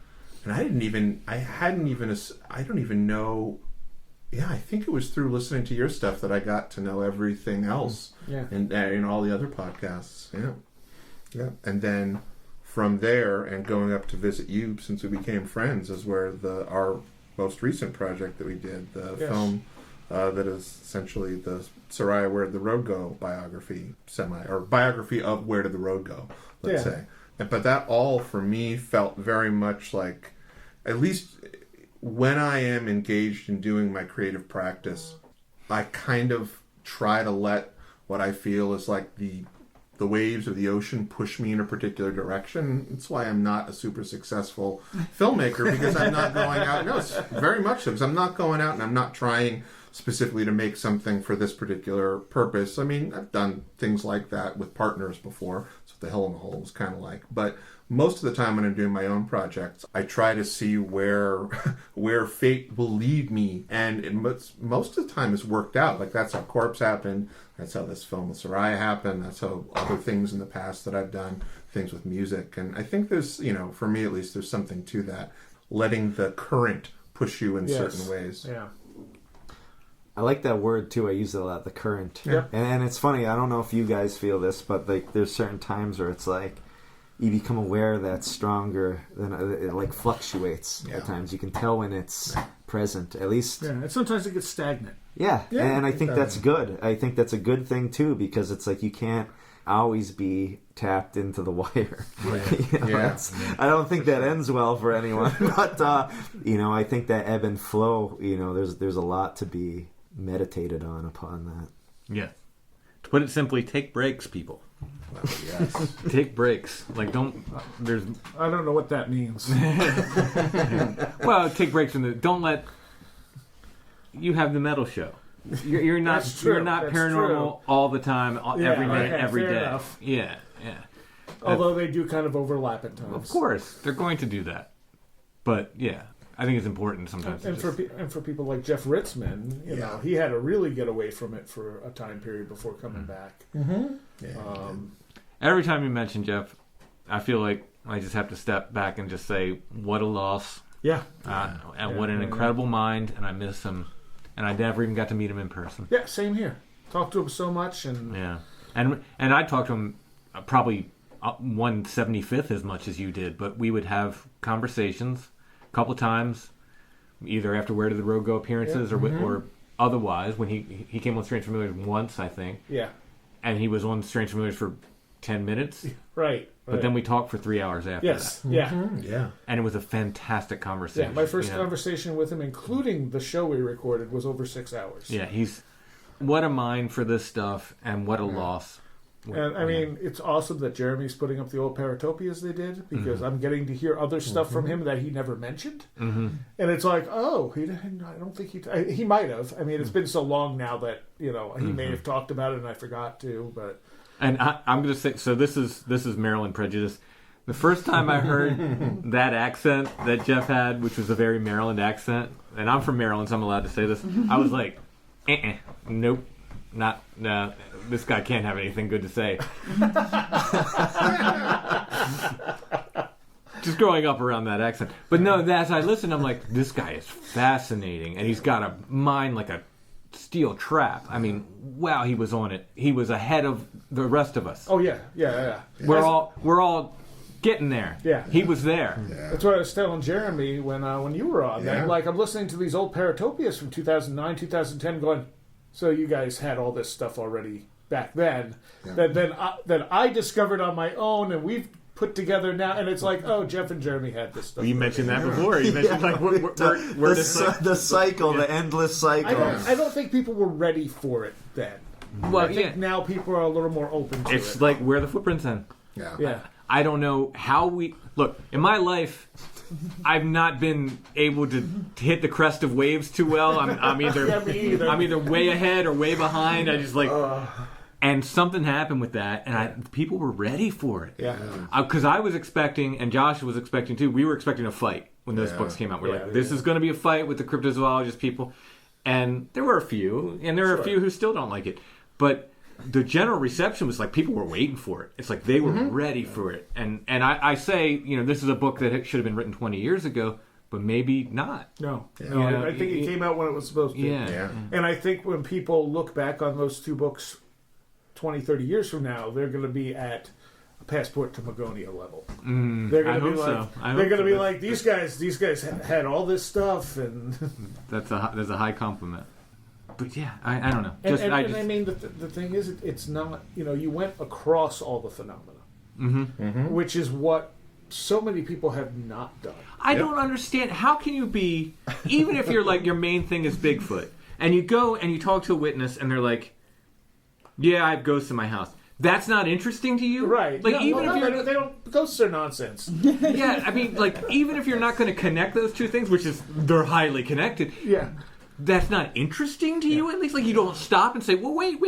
and I don't even know. Yeah, I think it was through listening to your stuff that I got to know everything else. Yeah, and all the other podcasts. Yeah, and then from there and going up to visit you since we became friends is where our most recent project that we did, the film that is essentially the Seriah Where Did the Road Go biography, biography of Where Did the Road Go, let's say. But that all for me felt very much like, at least when I am engaged in doing my creative practice, I kind of try to let what I feel is like the waves of the ocean push me in a particular direction. That's why I'm not a super successful filmmaker, because I'm not going out. No, it's very much so, because I'm not going out and I'm not trying specifically to make something for this particular purpose. I mean, I've done things like that with partners before. That's what The Hill in the Hole was kind of like. But most of the time when I'm doing my own projects, I try to see where fate will lead me. And most of the time it's worked out. Like, that's how Corpse happened. That's how this film with Seriah happened. That's how other things in the past that I've done, things with music. And I think there's, for me at least, there's something to that. Letting the current push you in certain ways. Yeah. I like that word too. I use it a lot, the current. Yep. And it's funny, I don't know if you guys feel this, but like there's certain times where it's like you become aware that it's stronger than it like fluctuates at times. You can tell when it's present, at least. Yeah, and sometimes it gets stagnant. Yeah, and I think that's good. I think that's a good thing too, because it's like you can't always be tapped into the wire. I don't think that ends well for anyone, but I think that ebb and flow, there's a lot to be meditated upon that. Yeah. To put it simply, take breaks, people. Well, yes. Take breaks. Like, I don't know what that means. Well, take breaks don't let you have the metal show. You're not paranormal all the time, every minute, every day. Enough. Yeah. Although they do kind of overlap at times. Of course, they're going to do that. But yeah, I think it's important sometimes. And for people like Jeff Ritzman, you know, he had to really get away from it for a time period before coming back. Mm-hmm. Yeah, every time you mention Jeff, I feel like I just have to step back and just say, what a loss. Yeah. And what an incredible mind, and I miss him. And I never even got to meet him in person. Yeah, same here. Talked to him so much, and and I talked to him probably 1/75th as much as you did, but we would have conversations a couple times, either after Where Did the Road Go appearances or otherwise. When he came on Strange Familiars once, I think. Yeah. And he was on Strange Familiars for 10 minutes. Right. But then we talked for 3 hours after that. Yeah. Yeah. And it was a fantastic conversation. Yeah, my first conversation with him, including the show we recorded, was over 6 hours. Yeah, what a mind for this stuff, and what a loss. And I mean, it's awesome that Jeremy's putting up the old Paratopias they did, because I'm getting to hear other stuff from him that he never mentioned. Mm-hmm. And it's like, I don't think he might have. I mean, it's been so long now that, he may have talked about it and I forgot to, but... And I'm going to say, so this is Maryland prejudice. The first time I heard that accent that Jeff had, which was a very Maryland accent, and I'm from Maryland, so I'm allowed to say this, I was like, nope, no, this guy can't have anything good to say. Just growing up around that accent. But no, as I listened, I'm like, this guy is fascinating, and he's got a mind like a steel trap. I mean, wow, he was on it. He was ahead of the rest of us. Oh yeah. We're all getting there. Yeah, he was there. Yeah. That's what I was telling Jeremy when you were on. Yeah. Like, I'm listening to these old Paratopias from 2009, 2010, going, so you guys had all this stuff already back then that I discovered on my own, and we've put together now, and it's like, Jeff and Jeremy had this stuff. Well, you mentioned that before. You mentioned the cycle, the endless cycle. I don't think people were ready for it then. Well, I think now people are a little more open to it. It's like, where are the footprints in? Yeah. I don't know how look, in my life, I've not been able to hit the crest of waves too well. I'm either way ahead or way behind. I just and something happened with that, and people were ready for it. Yeah. Because I was expecting, and Josh was expecting too. We were expecting a fight when those books came out. We're like, this is going to be a fight with the cryptozoologist people, and there were a few, and there are a few who still don't like it, but the general reception was like people were waiting for it. It's like they were ready for it, and I say, this is a book that should have been written 20 years ago. But maybe not. No. I think it came out when it was supposed to. Yeah. And I think when people look back on those two books 20, 30 years from now, they're going to be at a Passport to Magonia level. They're going to be like, they're going to be like, these guys had all this stuff, and that's a high compliment. But yeah, I don't know. I mean, the thing is, it's not, you went across all the phenomena, which is what so many people have not done. I don't understand. How can you be, even if you're like, your main thing is Bigfoot, and you go and you talk to a witness, and they're like, yeah, I have ghosts in my house. That's not interesting to you? Right. Like, they don't, ghosts are nonsense. Yeah, I mean, like, even if you're not going to connect those two things, which is, they're highly connected. Yeah. That's not interesting to you, at least? Like, you don't stop and say, well, wait.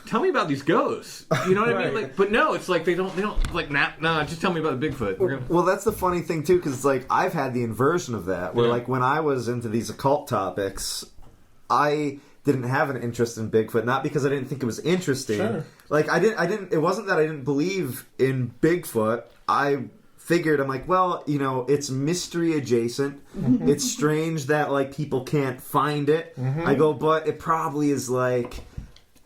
Tell me about these ghosts. You know what I mean? Like, but no, it's like they don't like, nah, just tell me about the Bigfoot. Well, that's the funny thing, too, because it's like, I've had the inversion of that, where, like, when I was into these occult topics, I didn't have an interest in Bigfoot, not because I didn't think it was interesting. Sure. Like I didn't. It wasn't that I didn't believe in Bigfoot. I figured, I'm like, well, you know, it's mystery adjacent. It's strange that like people can't find it. I go, but it probably is like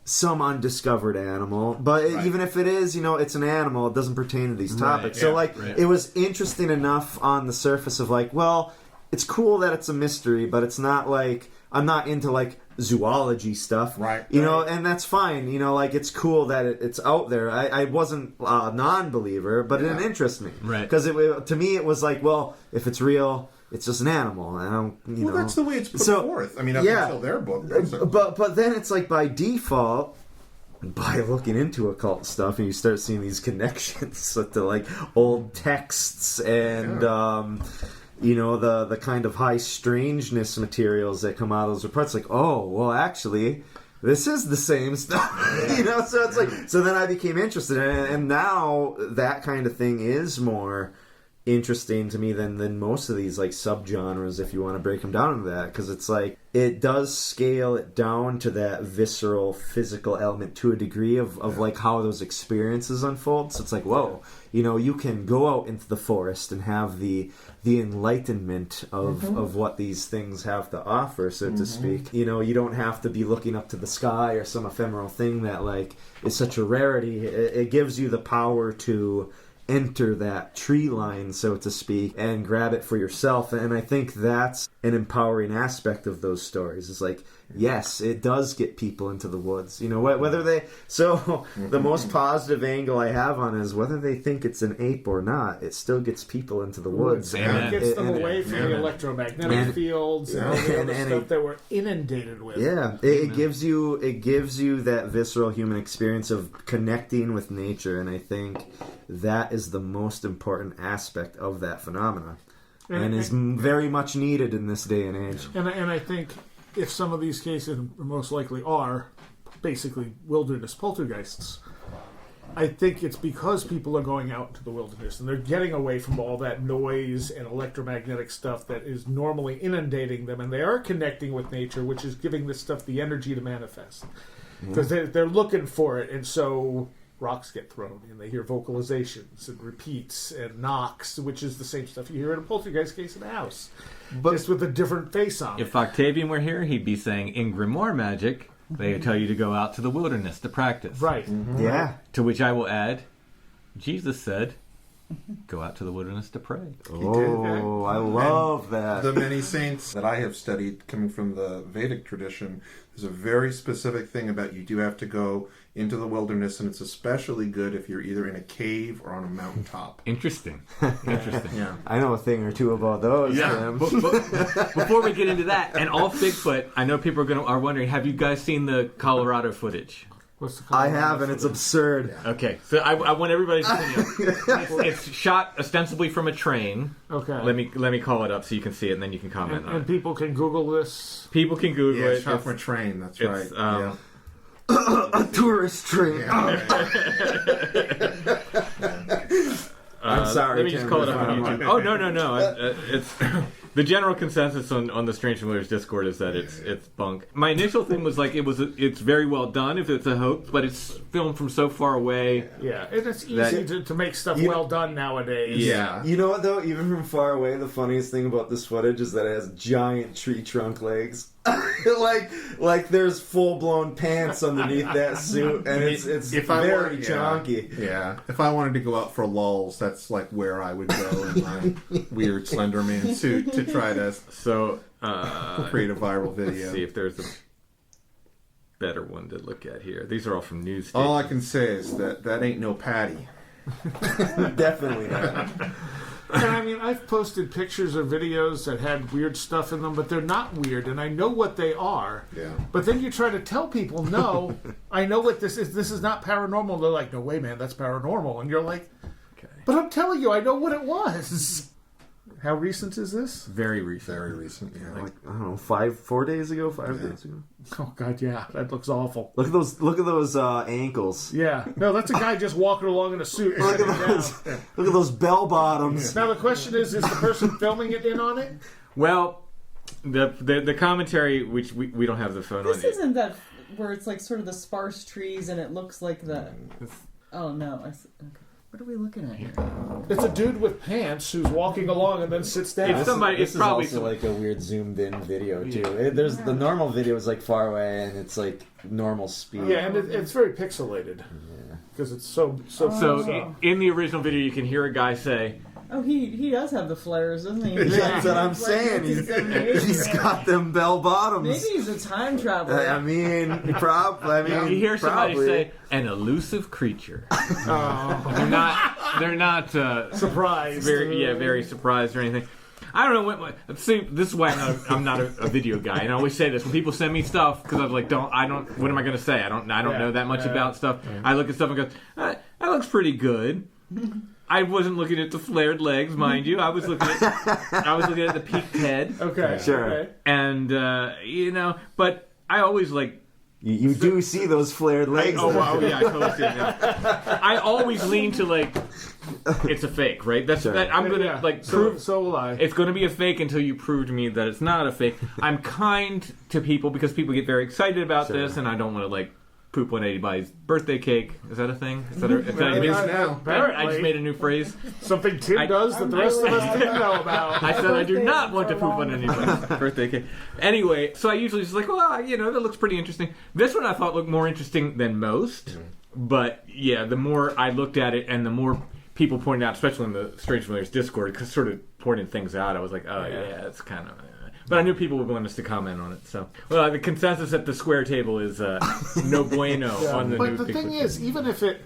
some undiscovered animal. But even if it is, you know, it's an animal. It doesn't pertain to these topics. So like, it was interesting enough on the surface of like, well, it's cool that it's a mystery, but it's not like, I'm not into like zoology stuff, you know, and that's fine, you know, like it's cool that it's out there. I wasn't a non-believer, but it didn't interest me, because to me it was like, well, if it's real, it's just an animal. I don't, you know. That's the way it's put forth. I mean, up until their book. But then it's like by default, by looking into occult stuff, and you start seeing these connections to like old texts and. You know, the kind of high strangeness materials that come out of those reports, like, oh, well, actually, this is the same stuff. You know, so it's like, so then I became interested in it, and now that kind of thing is more interesting to me than most of these, like, subgenres, if you want to break them down into that, because it's like, it does scale it down to that visceral, physical element to a degree of like, how those experiences unfold. So it's like, whoa, you know, you can go out into the forest and have the enlightenment of what these things have to offer, so to speak. You know, you don't have to be looking up to the sky or some ephemeral thing that, like, is such a rarity. It gives you the power to enter that tree line, so to speak, and grab it for yourself. And I think that's an empowering aspect of those stories. It's like, yes, it does get people into the woods. You know, whether they... So, the most positive angle I have on it is whether they think it's an ape or not, it still gets people into the woods. And it gets them away from the electromagnetic fields and all the other stuff that we're inundated with. Yeah, it gives you that visceral human experience of connecting with nature, and I think that is the most important aspect of that phenomena, and is very much needed in this day and age. And I think if some of these cases most likely are basically wilderness poltergeists, I think it's because people are going out into the wilderness and they're getting away from all that noise and electromagnetic stuff that is normally inundating them, and they are connecting with nature, which is giving this stuff the energy to manifest. Because they're looking for it, and so rocks get thrown, and they hear vocalizations and repeats and knocks, which is the same stuff you hear in a poltergeist case in a house, but just with a different face on it. If Octavian were here, he'd be saying, in grimoire magic, they tell you to go out to the wilderness to practice. Right. Yeah. To which I will add, Jesus said, go out to the wilderness to pray. Oh, I love that. The many saints that I have studied coming from the Vedic tradition, there's a very specific thing about you do have to go into the wilderness, and it's especially good if you're either in a cave or on a mountaintop. Interesting. Yeah. I know a thing or two about those. Yeah. Before we get into that, and all Bigfoot, I know people are wondering, have you guys seen the Colorado footage? What's the I have, and it's absurd. Yeah. Okay, so I want everybody's opinion. It's shot ostensibly from a train. Okay. Let me call it up so you can see it, and then you can comment on and it. people can Google this. People can Google Yeah, it. shot from a train, that's right. Yeah. A tourist train. I'm sorry. Let me just call it up on YouTube. Oh, no. It's the general consensus on the Strange Familiars Discord is that it's bunk. My initial thing was like it's very well done if it's a hoax, but it's filmed from so far away. Yeah, and it's easy to make stuff well done nowadays. Yeah. You know what, though? Even from far away, the funniest thing about this footage is that it has giant tree trunk legs. like there's full-blown pants underneath that suit, and it's very chonky. Yeah. If I wanted to go out for lulls, that's like where I would go in my weird Slender Man suit to try to create a viral video. Let's see if there's a better one to look at here. These are all from news. All I can say is that ain't no Patty. Definitely not. And I mean, I've posted pictures or videos that had weird stuff in them, but they're not weird, and I know what they are. Yeah. But then you try to tell people, no, I know what this is. This is not paranormal. They're like, no way, man, that's paranormal. And you're like, Okay. But I'm telling you, I know what it was. How recent is this? Very recent. Very recent, yeah. Like, I don't know, 4 days ago, 5 days ago. Oh God, yeah, that looks awful. Look at those ankles. Yeah, no, that's a guy just walking along in a suit. Look at those bell bottoms. Now the question is the person filming it in on it? Well, The commentary, which we don't have the phone This on. isn't that where it's like sort of the sparse trees and it looks like the. Oh no! Okay. What are we looking at here? It's a dude with pants who's walking along and then sits down. It's somebody. This It's probably is also like a weird zoomed in video too. There's the normal video is like far away and it's like normal speed. Yeah, and it's very pixelated because it's so. So in the original video, you can hear a guy say, Oh, he does have the flares, doesn't he? That's what I'm saying. He's got them bell bottoms. Maybe he's a time traveler. I mean, you hear somebody say, "An elusive creature." They're not surprised. Very surprised or anything. I don't know what. See, this is why I'm not a video guy, and I always say this when people send me stuff because I'm like, what am I going to say? I don't know that much about stuff. I look at stuff and go, that looks pretty good. I wasn't looking at the flared legs, mind you. I was looking at the peaked head. Okay, sure. Okay. And but I always like. You do see those flared legs. I totally see it now. I always lean to like, it's a fake, right? That's sure. I'm gonna prove. So will I. It's going to be a fake until you prove to me that it's not a fake. I'm kind to people because people get very excited about this, and I don't want to like poop on anybody's birthday cake. Is that a thing? Is that now. I just made a new phrase. Something Tim does that the rest of us didn't know about. I said I do not want to poop on anybody's birthday cake. Anyway, so I usually just like, well, that looks pretty interesting. This one I thought looked more interesting than most. But yeah, the more I looked at it and the more people pointed out, especially in the Strange Familiars Discord, because sort of pointing things out, I was like, it's kind of... But I knew people would want us to comment on it. So, well, the consensus at the square table is no bueno on the new. But the thing is, even if it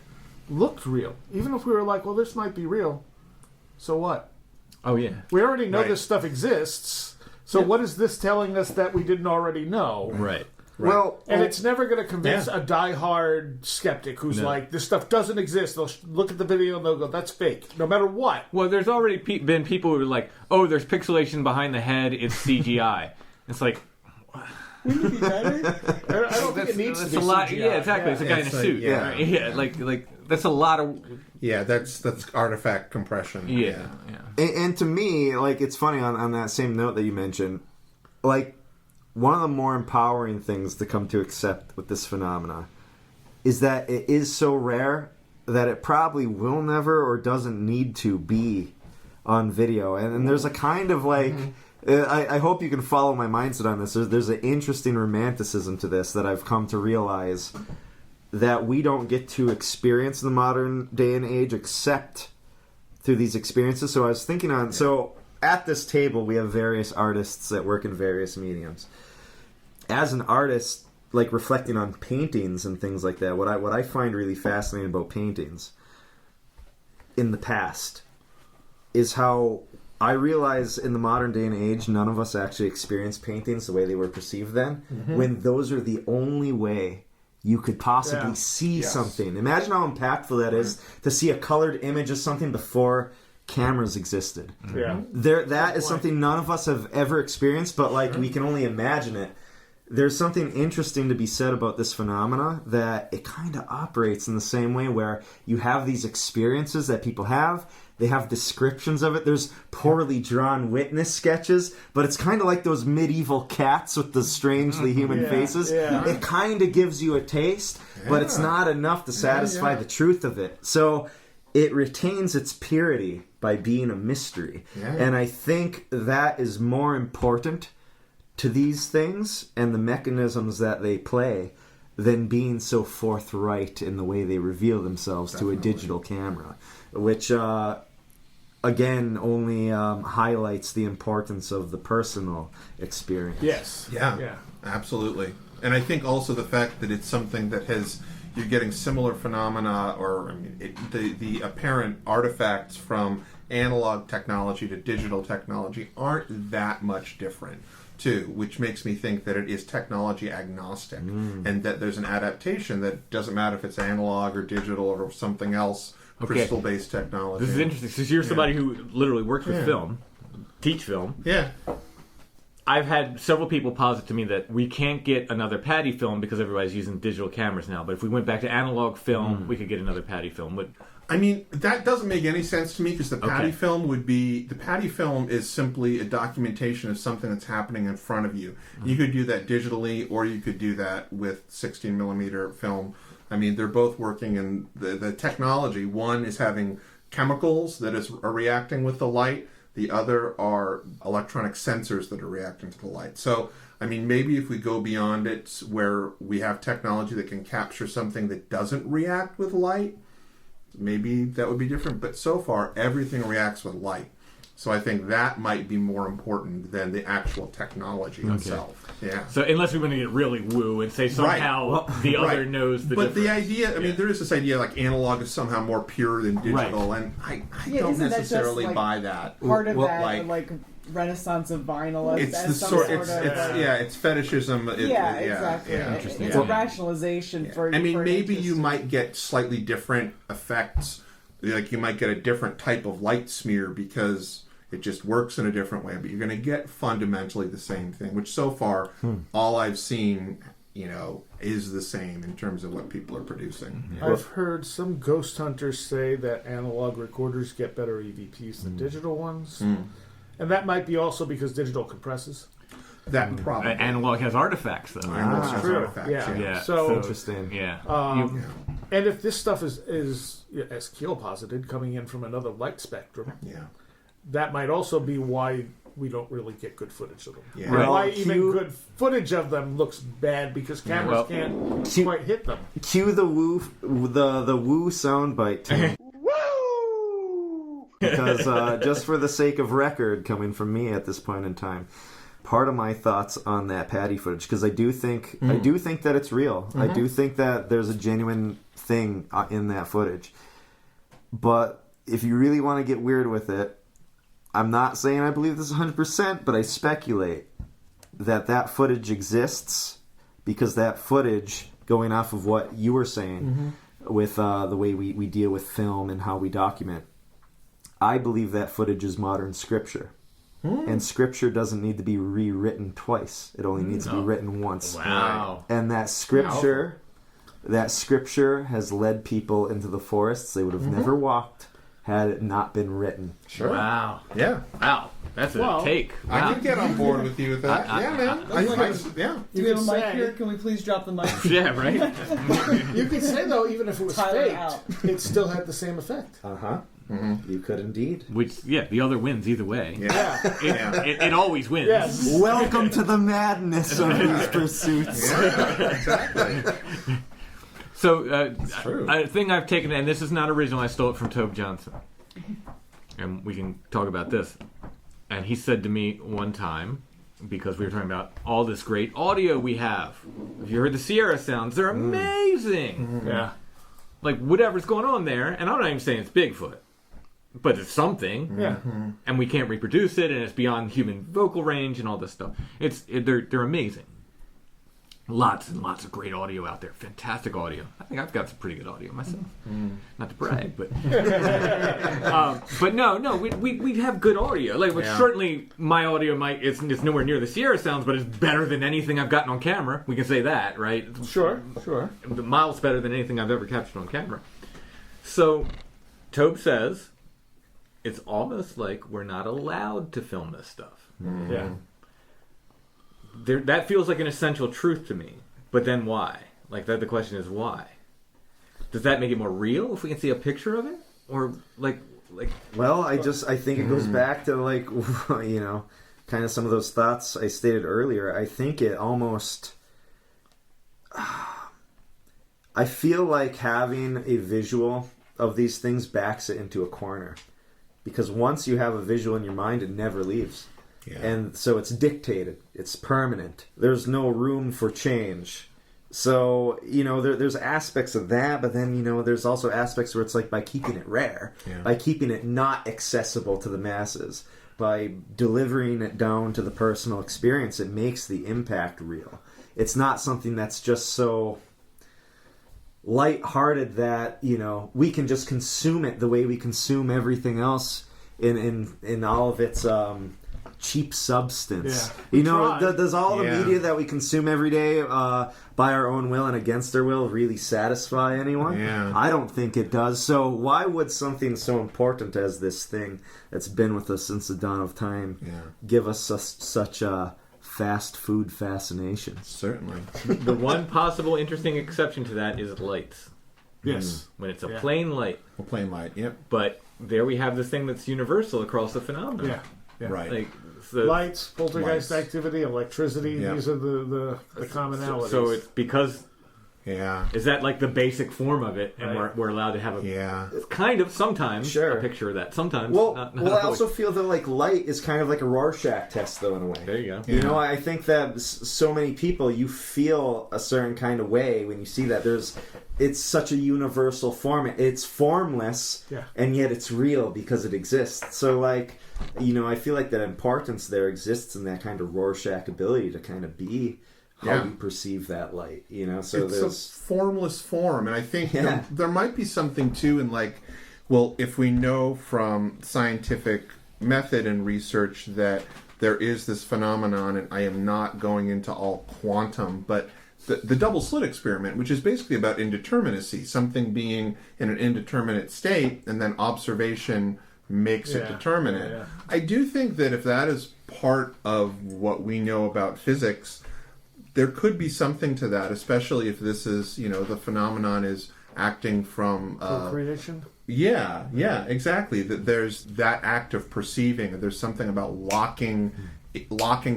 looked real, even if we were like, well, this might be real, so what? Oh yeah, we already know this stuff exists. So what is this telling us that we didn't already know? Right. Well, and it's never going to convince a diehard skeptic who's like, this stuff doesn't exist. They'll look at the video and they'll go, that's fake, no matter what. Well, there's already been people who are like, oh, there's pixelation behind the head, it's CGI. It's like... Wouldn't it be better? I don't think it needs to be a lot. CGI. Yeah, exactly. It's a guy in a suit. Yeah. Like that's a lot of... Yeah, that's artifact compression. Yeah. And to me, like, it's funny on that same note that you mentioned, like, one of the more empowering things to come to accept with this phenomena is that it is so rare that it probably will never or doesn't need to be on video. And there's a kind of like... I hope you can follow my mindset on this. There's an interesting romanticism to this that I've come to realize that we don't get to experience in the modern day and age except through these experiences. So I was thinking on... So at this table, we have various artists that work in various mediums. As an artist, like reflecting on paintings and things like that, what I find really fascinating about paintings in the past is how I realize in the modern day and age, none of us actually experience paintings the way they were perceived then, when those are the only way you could possibly see something. Imagine how impactful that is to see a colored image of something before cameras existed. That is something none of us have ever experienced, but like we can only imagine it. There's something interesting to be said about this phenomena that it kind of operates in the same way where you have these experiences that people have. They have descriptions of it. There's poorly drawn witness sketches, but it's kind of like those medieval cats with the strangely human faces. It kind of gives you a taste, but it's not enough to satisfy the truth of it. So it retains its purity by being a mystery. And I think that is more important to these things and the mechanisms that they play than being so forthright in the way they reveal themselves to a digital camera, which again only highlights the importance of the personal experience. Yeah, absolutely. And I think also the fact that it's something that you're getting similar phenomena or the apparent artifacts from analog technology to digital technology aren't that much different too, which makes me think that it is technology agnostic and that there's an adaptation that doesn't matter if it's analog or digital or something else, crystal-based technology. This is interesting because you're somebody who literally works with film, teach film. Yeah. I've had several people posit to me that we can't get another Patty film because everybody's using digital cameras now. But if we went back to analog film, we could get another Patty film. But I mean, that doesn't make any sense to me because the patty film is simply a documentation of something that's happening in front of you. You could do that digitally, or you could do that with 16 millimeter film. I mean, they're both working in the technology. One is having chemicals that are reacting with the light. The other are electronic sensors that are reacting to the light. So, I mean, maybe if we go beyond it where we have technology that can capture something that doesn't react with light, maybe that would be different. But so far, everything reacts with light. So I think that might be more important than the actual technology itself. Yeah. So unless we want to get really woo and say somehow the other knows the difference. But the idea, I mean, there is this idea like analog is somehow more pure than digital, and I don't necessarily buy that. Part of that, like renaissance of vinyl. It's it's fetishism. Exactly. Yeah. It's a rationalization for. I mean, maybe you might get slightly different effects. Like you might get a different type of light smear because it just works in a different way, but you're going to get fundamentally the same thing, which so far, all I've seen, is the same in terms of what people are producing. Yeah. I've heard some ghost hunters say that analog recorders get better EVPs than digital ones. And that might be also because digital compresses. That probably. Analog has artifacts, though. Analog has artifacts, yeah. So interesting. Yeah. And if this stuff is as Keel posited, coming in from another light spectrum, that might also be why we don't really get good footage of them. Yeah. Well, why even good footage of them looks bad because cameras can't quite hit them. Cue the woo soundbite too. Because just for the sake of record, coming from me at this point in time, part of my thoughts on that patty footage, because I do think that it's real. I do think that there's a genuine thing in that footage. But if you really want to get weird with it, I'm not saying I believe this 100%, but I speculate that footage exists because that footage, going off of what you were saying with the way we deal with film and how we document, I believe that footage is modern scripture. And scripture doesn't need to be rewritten twice. It only needs to be written once. Wow. And that scripture has led people into the forests they would have never walked had it not been written. Sure. Wow. Yeah. Wow. That's a take. Wow. I can get on board with you with that. Man. Do we have a mic here? Can we please drop the mic? Yeah, right? You could say, though, even if it was faked, it still had the same effect. You could indeed. Which, the other wins either way. Yeah. It always wins. Yes. Welcome to the madness of these pursuits. Yeah, exactly. So, a thing I've taken, and this is not original, I stole it from Tobe Johnson. And we can talk about this. And he said to me one time, because we were talking about all this great audio we have. If you heard the Seriah sounds, they're amazing. Yeah. Like, whatever's going on there, and I'm not even saying it's Bigfoot, but it's something. Yeah. And we can't reproduce it, and it's beyond human vocal range and all this stuff. They're amazing. Lots and lots of great audio out there. Fantastic audio. I think I've got some pretty good audio myself. Not to brag, but but no, we have good audio. Like, certainly my audio it's nowhere near the Seriah sounds, but it's better than anything I've gotten on camera. We can say that, right? Sure. Miles better than anything I've ever captured on camera. So, Tobe says it's almost like we're not allowed to film this stuff. Yeah. That feels like an essential truth to me. But then why? Like, the question is why? Does that make it more real if we can see a picture of it? Or, like... Well, I think it goes back to, like, kind of some of those thoughts I stated earlier. I think it almost... I feel like having a visual of these things backs it into a corner. Because once you have a visual in your mind, it never leaves. Yeah. And so it's dictated. It's permanent. There's no room for change. So, there's aspects of that, but then, there's also aspects where it's like by keeping it rare, by keeping it not accessible to the masses, by delivering it down to the personal experience, it makes the impact real. It's not something that's just so lighthearted that, we can just consume it the way we consume everything else in all of its cheap substance. Yeah. You know, Tried. does all the Yeah. media that we consume every day by our own will and against our will really satisfy anyone? Yeah. I don't think it does. So why would something so important as this thing that's been with us since the dawn of time give us such a fast food fascination? Certainly. The one possible interesting exception to that is lights. Yes. When it's a plain light. Well, plain light. Yep. But there we have this thing that's universal across the phenomenon. Yeah. Yeah. Right. Like, so, Lights, poltergeist Lights. activity, electricity. Yeah. These are the commonalities. so it's because Yeah. is that like the basic form of it, and Right. we're allowed to have a Yeah. kind of sometimes Sure. a picture of that. Sometimes. Well, not I always. also feel that like light is kind of like a Rorschach test, though, in a way. There you go. You know, I think that so many people, you feel a certain kind of way when you see that. It's such a universal form. It's formless, and yet it's real because it exists. So, like, you know, I feel like that importance there exists in that kind of Rorschach ability to kind of be how we perceive that light. You know, so It's there's a formless form, and I think Yeah. there might be something too in like, well, if we know from scientific method and research that there is this phenomenon, and I am not going into all quantum, but the double slit experiment, which is basically about indeterminacy, something being in an indeterminate state, and then observation makes it determinate. Yeah. I do think that if that is part of what we know about physics, there could be something to that, especially if this is, you know, the phenomenon is acting from... creation. Yeah, exactly. That there's that act of perceiving. There's something about locking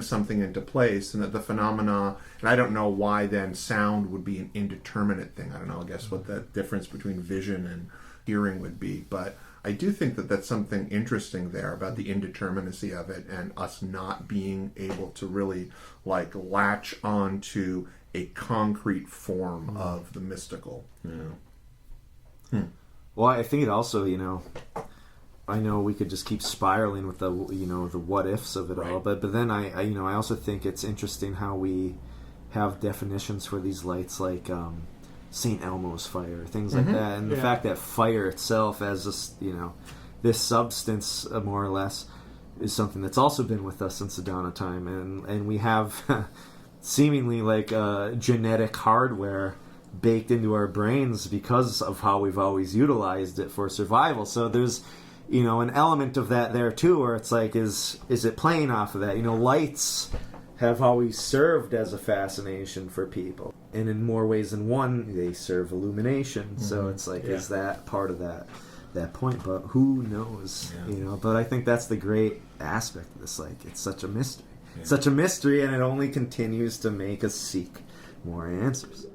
something into place, and that the phenomena. And I don't know why then sound would be an indeterminate thing. I don't know. I guess what the difference between vision and hearing would be, but I do think that that's something interesting there about the indeterminacy of it and us not being able to really like latch onto a concrete form of the mystical. You know. Well, I think it also, you know, I know we could just keep spiraling with the, you know, the what ifs of it all, but then I you know, I also think it's interesting how we have definitions for these lights, like St. Elmo's fire, things like that, and the fact that fire itself, as this, you know, this substance, more or less, is something that's also been with us since the dawn of time, and we have seemingly like genetic hardware baked into our brains because of how we've always utilized it for survival. So there's, you know, an element of that there too, where it's like, is it playing off of that? You know, lights have always served as a fascination for people, and in more ways than one, they serve illumination. So it's like, is that part of that point? But who knows? You know. But I think that's the great aspect of this. Like, it's such a mystery, such a mystery, and it only continues to make us seek more answers.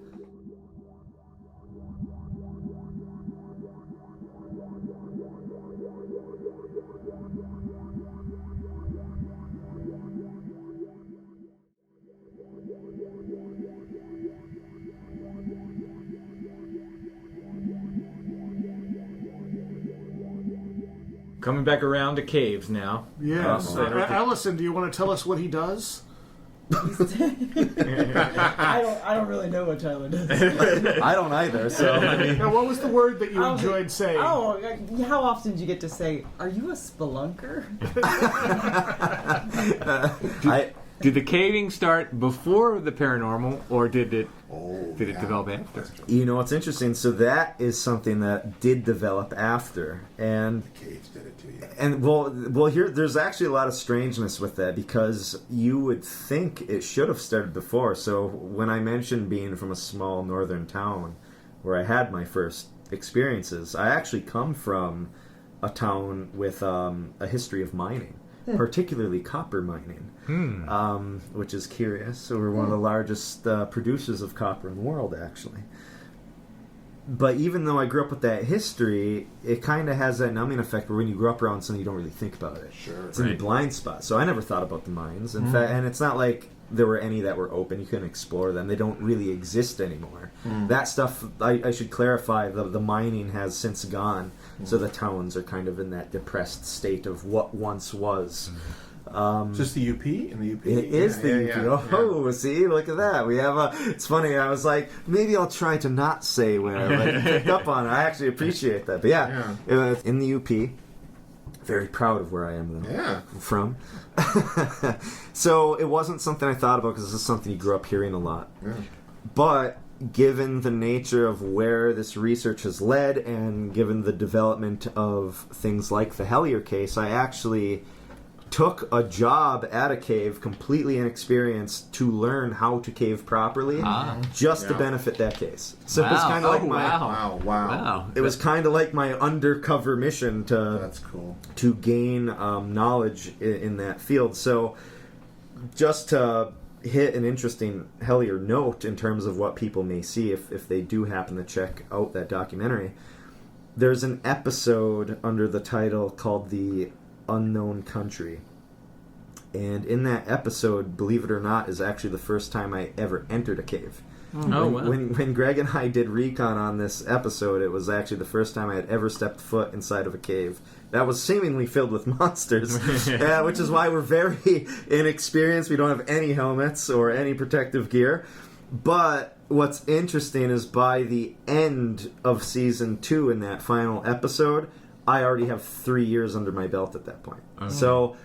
Coming back around to caves now. Yes. Alison, do you want to tell us what he does? I don't really know what Tyler does. I don't either. So I mean, Now, what was the word that you enjoyed saying? Oh, how often do you get to say, "Are you a spelunker?" Did the caving start before the paranormal, or did it develop after? You know, it's interesting. So that is something that did develop after, and Caves did it to you. and well, here there's actually a lot of strangeness with that, because you would think it should have started before. So when I mentioned being from a small northern town where I had my first experiences, I actually come from a town with a history of mining. Particularly copper mining, which is curious. So we're one of the largest producers of copper in the world, actually. But even though I grew up with that history, it kind of has that numbing effect where when you grow up around something, you don't really think about it. Sure. It's in your blind spot. So I never thought about the mines. In fact, and it's not like there were any that were open. You couldn't explore them. They don't really exist anymore. That stuff, I should clarify, the mining has since gone. So the towns are kind of in that depressed state of what once was. Just the UP? In the UP? It is the UP. Oh, see, look at that. We have it's funny, I was like, maybe I'll try to not say where I picked up on it. I actually appreciate that. But it was in the UP. very proud of where I am from. So it wasn't something I thought about because this is something you grew up hearing a lot. Yeah. But given the nature of where this research has led and given the development of things like the Hellier case, I actually took a job at a cave, completely inexperienced, to learn how to cave properly, just to benefit that case. So it was kind of like Wow. it was kind of like my undercover mission That's cool. to gain knowledge in that field. So just to hit an interesting Hellier note in terms of what people may see if they do happen to check out that documentary, there's an episode under the title called The Unknown Country. And in that episode, believe it or not, is actually the first time I ever entered a cave. When Greg and I did recon on this episode, it was actually the first time I had ever stepped foot inside of a cave that was seemingly filled with monsters, which is why we're very inexperienced. We don't have any helmets or any protective gear. But what's interesting is by the end of season 2, in that final episode, I already have 3 years under my belt at that point. So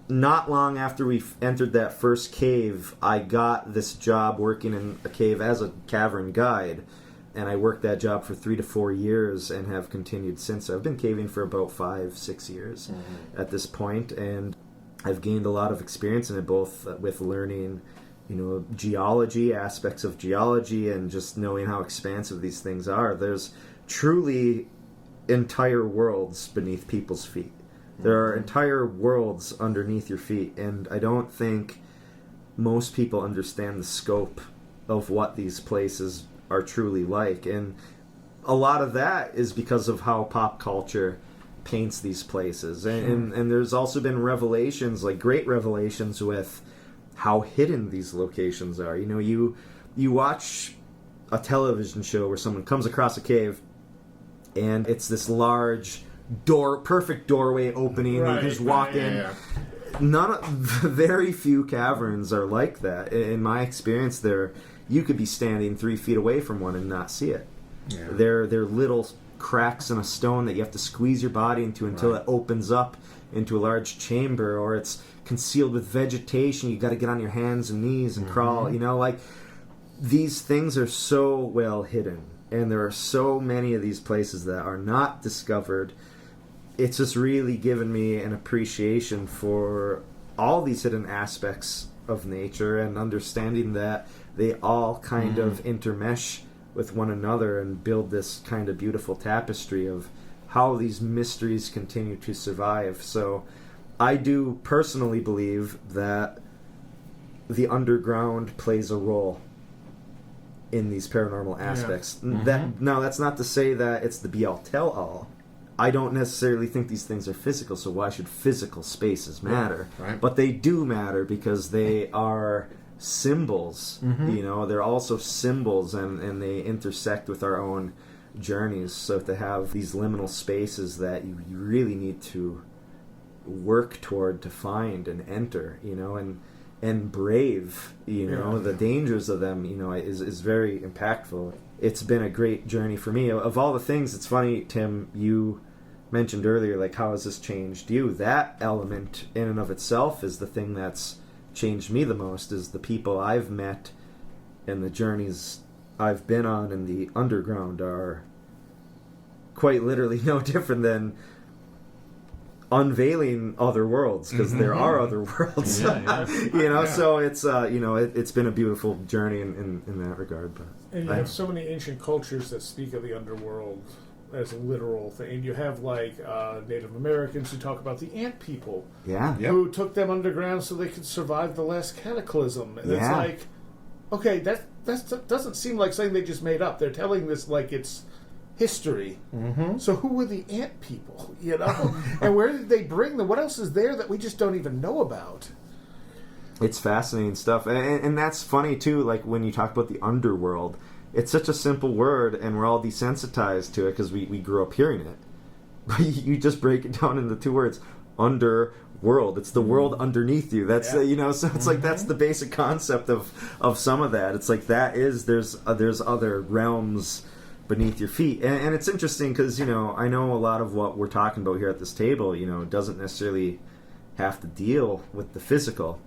not long after we entered that first cave, I got this job working in a cave as a cavern guide, and I worked that job for 3 to 4 years and have continued since. I've been caving for about 5-6 years at this point, and I've gained a lot of experience in it, both with learning, geology, aspects of geology, and just knowing how expansive these things are. There's truly entire worlds beneath people's feet. There are entire worlds underneath your feet, and I don't think most people understand the scope of what these places are truly like. And a lot of that is because of how pop culture paints these places. And there's also been revelations, like great revelations, with how hidden these locations are. You watch a television show where someone comes across a cave, and it's this large perfect doorway opening. You can just walk in. Very few caverns are like that. In my experience, you could be standing 3 feet away from one and not see it. Yeah. They're little cracks in a stone that you have to squeeze your body into until it opens up into a large chamber, or it's concealed with vegetation. You got to get on your hands and knees and crawl. These things are so well hidden. And there are so many of these places that are not discovered. It's just really given me an appreciation for all these hidden aspects of nature, and understanding that they all kind of intermesh with one another and build this kind of beautiful tapestry of how these mysteries continue to survive. So I do personally believe that the underground plays a role in these paranormal aspects. Now, that's not to say that it's the be-all, tell-all. I don't necessarily think these things are physical, so why should physical spaces matter? Right. But they do matter because they are symbols. They're also symbols, and they intersect with our own journeys. So to have these liminal spaces that you really need to work toward to find and enter, and brave, the dangers of them, is very impactful. It's been a great journey for me. Of all the things, it's funny, Tim, you mentioned earlier, like, how has this changed you? That element in and of itself is the thing that's changed me the most, is the people I've met and the journeys I've been on in the underground are quite literally no different than unveiling other worlds, because there are other worlds. So it's it's been a beautiful journey in that regard. But and you have so many ancient cultures that speak of the underworld as a literal thing. And you have Native Americans who talk about the ant people, who took them underground so they could survive the last cataclysm. And it's like, okay, that doesn't seem like something they just made up. They're telling this like it's history. So who were the ant people, and where did they bring them? What else is there that we just don't even know about? It's fascinating stuff, and that's funny too. Like, when you talk about the underworld, it's such a simple word, and we're all desensitized to it because we grew up hearing it. But you just break it down into 2 words: underworld. It's the world underneath you. That's so it's like that's the basic concept of some of that. It's like there's other realms beneath your feet. And it's interesting because, you know, I know a lot of what we're talking about here at this table, you know, doesn't necessarily have to deal with the physical.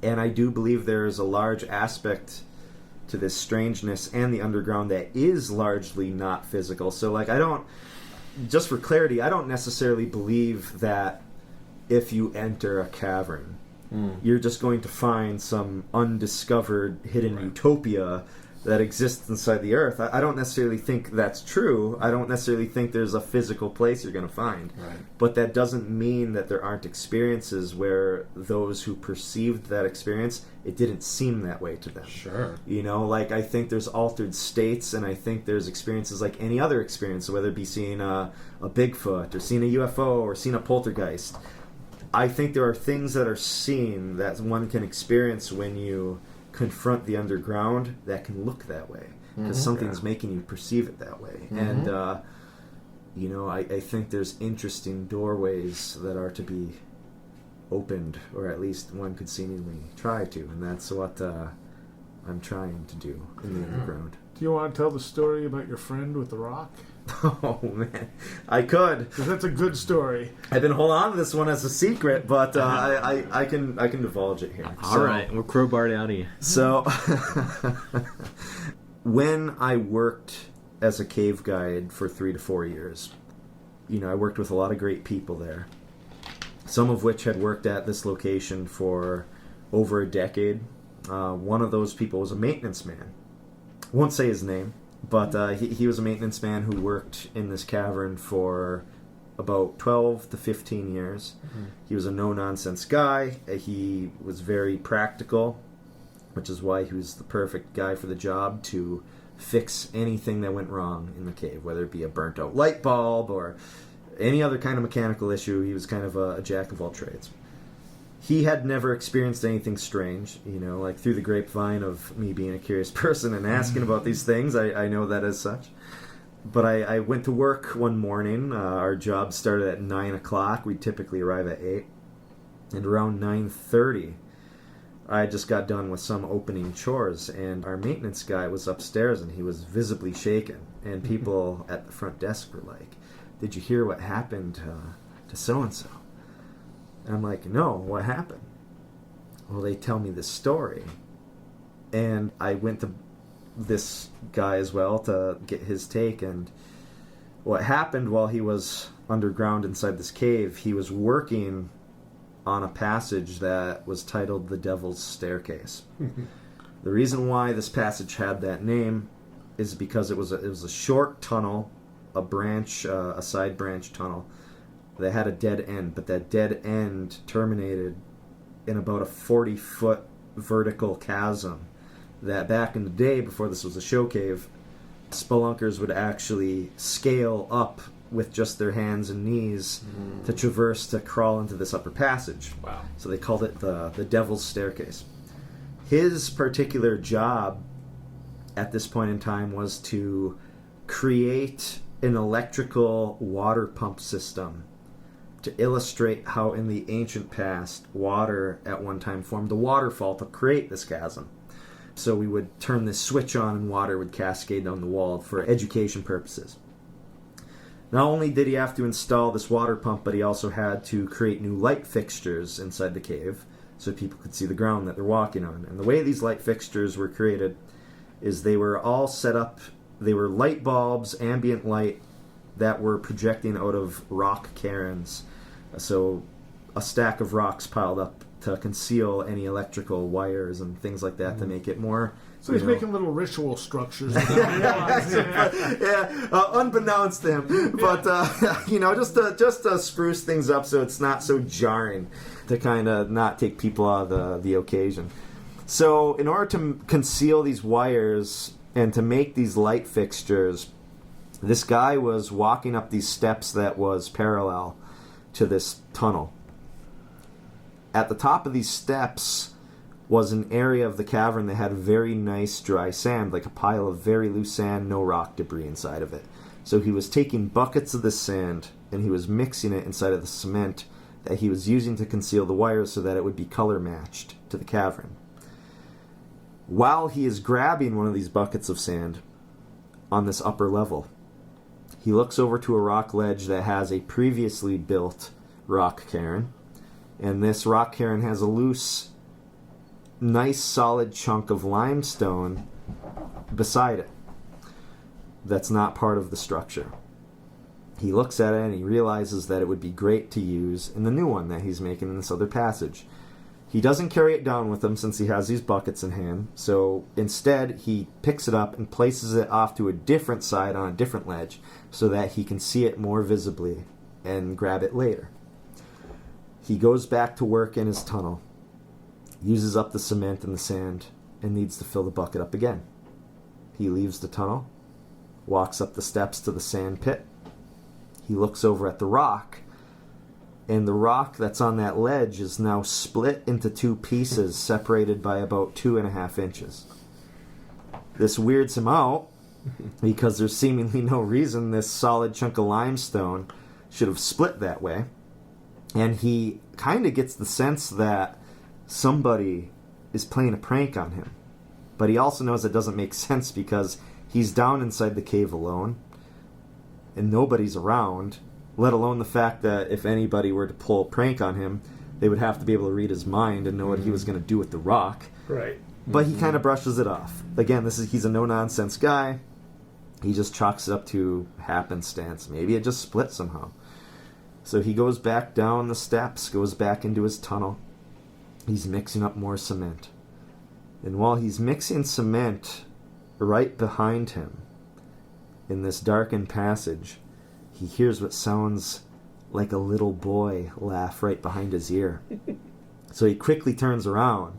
And I do believe there's a large aspect to this strangeness and the underground that is largely not physical. So, like, just for clarity, I don't necessarily believe that if you enter a cavern, you're just going to find some undiscovered hidden utopia that exists inside the earth. I don't necessarily think that's true. I don't necessarily think there's a physical place you're going to find. Right. But that doesn't mean that there aren't experiences where those who perceived that experience, it didn't seem that way to them. Sure. You know, like, I think there's altered states, and I think there's experiences like any other experience, whether it be seeing a Bigfoot or seeing a UFO or seeing a poltergeist. I think there are things that are seen that one can experience when you confront the underground that can look that way, because something's making you perceive it that way. And you know, I think there's interesting doorways that are to be opened, or at least one could seemingly try to, and that's what I'm trying to do in the underground. Do you want to tell the story about your friend with the rock? Oh man, I could, because that's a good story. I've been holding on to this one as a secret, but I can divulge it here. All right, we're crowbarred out of you. So, when I worked as a cave guide for 3 to 4 years, you know, I worked with a lot of great people there, some of which had worked at this location for over a decade. One of those people was a maintenance man. I won't say his name, but he was a maintenance man who worked in this cavern for about 12 to 15 years. He was a no-nonsense guy. He was very practical, which is why he was the perfect guy for the job, to fix anything that went wrong in the cave, whether it be a burnt-out light bulb or any other kind of mechanical issue. He was kind of a jack of all trades. He had never experienced anything strange, you know, like through the grapevine of me being a curious person and asking about these things. I know that as such. But I went to work one morning. Our job started at 9 o'clock. We typically arrive at 8. And around 9:30, I just got done with some opening chores, and our maintenance guy was upstairs, and he was visibly shaken. And people at the front desk were like, "Did you hear what happened to so-and-so?" And I'm like, "No, what happened?" Well, they tell me this story. And I went to this guy as well to get his take. And what happened while he was underground inside this cave, he was working on a passage that was titled The Devil's Staircase. The reason why this passage had that name is because it was a short tunnel, a side branch tunnel, that had a dead end, but that dead end terminated in about a 40-foot vertical chasm that back in the day, before this was a show cave, spelunkers would actually scale up with just their hands and knees to crawl into this upper passage. Wow. So they called it the Devil's Staircase. His particular job at this point in time was to create an electrical water pump system to illustrate how in the ancient past water at one time formed a waterfall to create this chasm. So we would turn this switch on and water would cascade down the wall for education purposes. Not only did he have to install this water pump, but he also had to create new light fixtures inside the cave so people could see the ground that they're walking on. And the way these light fixtures were created is they were all set up, they were light bulbs, ambient light, that were projecting out of rock cairns. So a stack of rocks piled up to conceal any electrical wires and things like that to make it more... So he's making little ritual structures. Unbeknownst to him. But, just to spruce things up so it's not so jarring, to kind of not take people out of the occasion. So in order to conceal these wires and to make these light fixtures, this guy was walking up these steps that was parallel to this tunnel. At the top of these steps was an area of the cavern that had very nice dry sand, like a pile of very loose sand, no rock debris inside of it. So he was taking buckets of this sand and he was mixing it inside of the cement that he was using to conceal the wires so that it would be color matched to the cavern. While he is grabbing one of these buckets of sand, on this upper level. He looks over to a rock ledge that has a previously built rock cairn, and this rock cairn has a loose, nice solid chunk of limestone beside it that's not part of the structure. He looks at it and he realizes that it would be great to use in the new one that he's making in this other passage. He doesn't carry it down with him since he has these buckets in hand, so instead he picks it up and places it off to a different side on a different ledge so that he can see it more visibly and grab it later. He goes back to work in his tunnel, uses up the cement and the sand, and needs to fill the bucket up again. He leaves the tunnel, walks up the steps to the sand pit. He looks over at the rock, and the rock that's on that ledge is now split into two pieces separated by about 2.5 inches. This weirds him out because there's seemingly no reason this solid chunk of limestone should have split that way. And he kind of gets the sense that somebody is playing a prank on him. But he also knows it doesn't make sense because he's down inside the cave alone and nobody's around, let alone the fact that if anybody were to pull a prank on him, they would have to be able to read his mind and know what he was going to do with the rock. Right. But he kind of brushes it off. Again, he's a no-nonsense guy. He just chalks it up to happenstance. Maybe it just split somehow. So he goes back down the steps, goes back into his tunnel. He's mixing up more cement. And while he's mixing cement, right behind him, in this darkened passage, he hears what sounds like a little boy laugh right behind his ear. So he quickly turns around,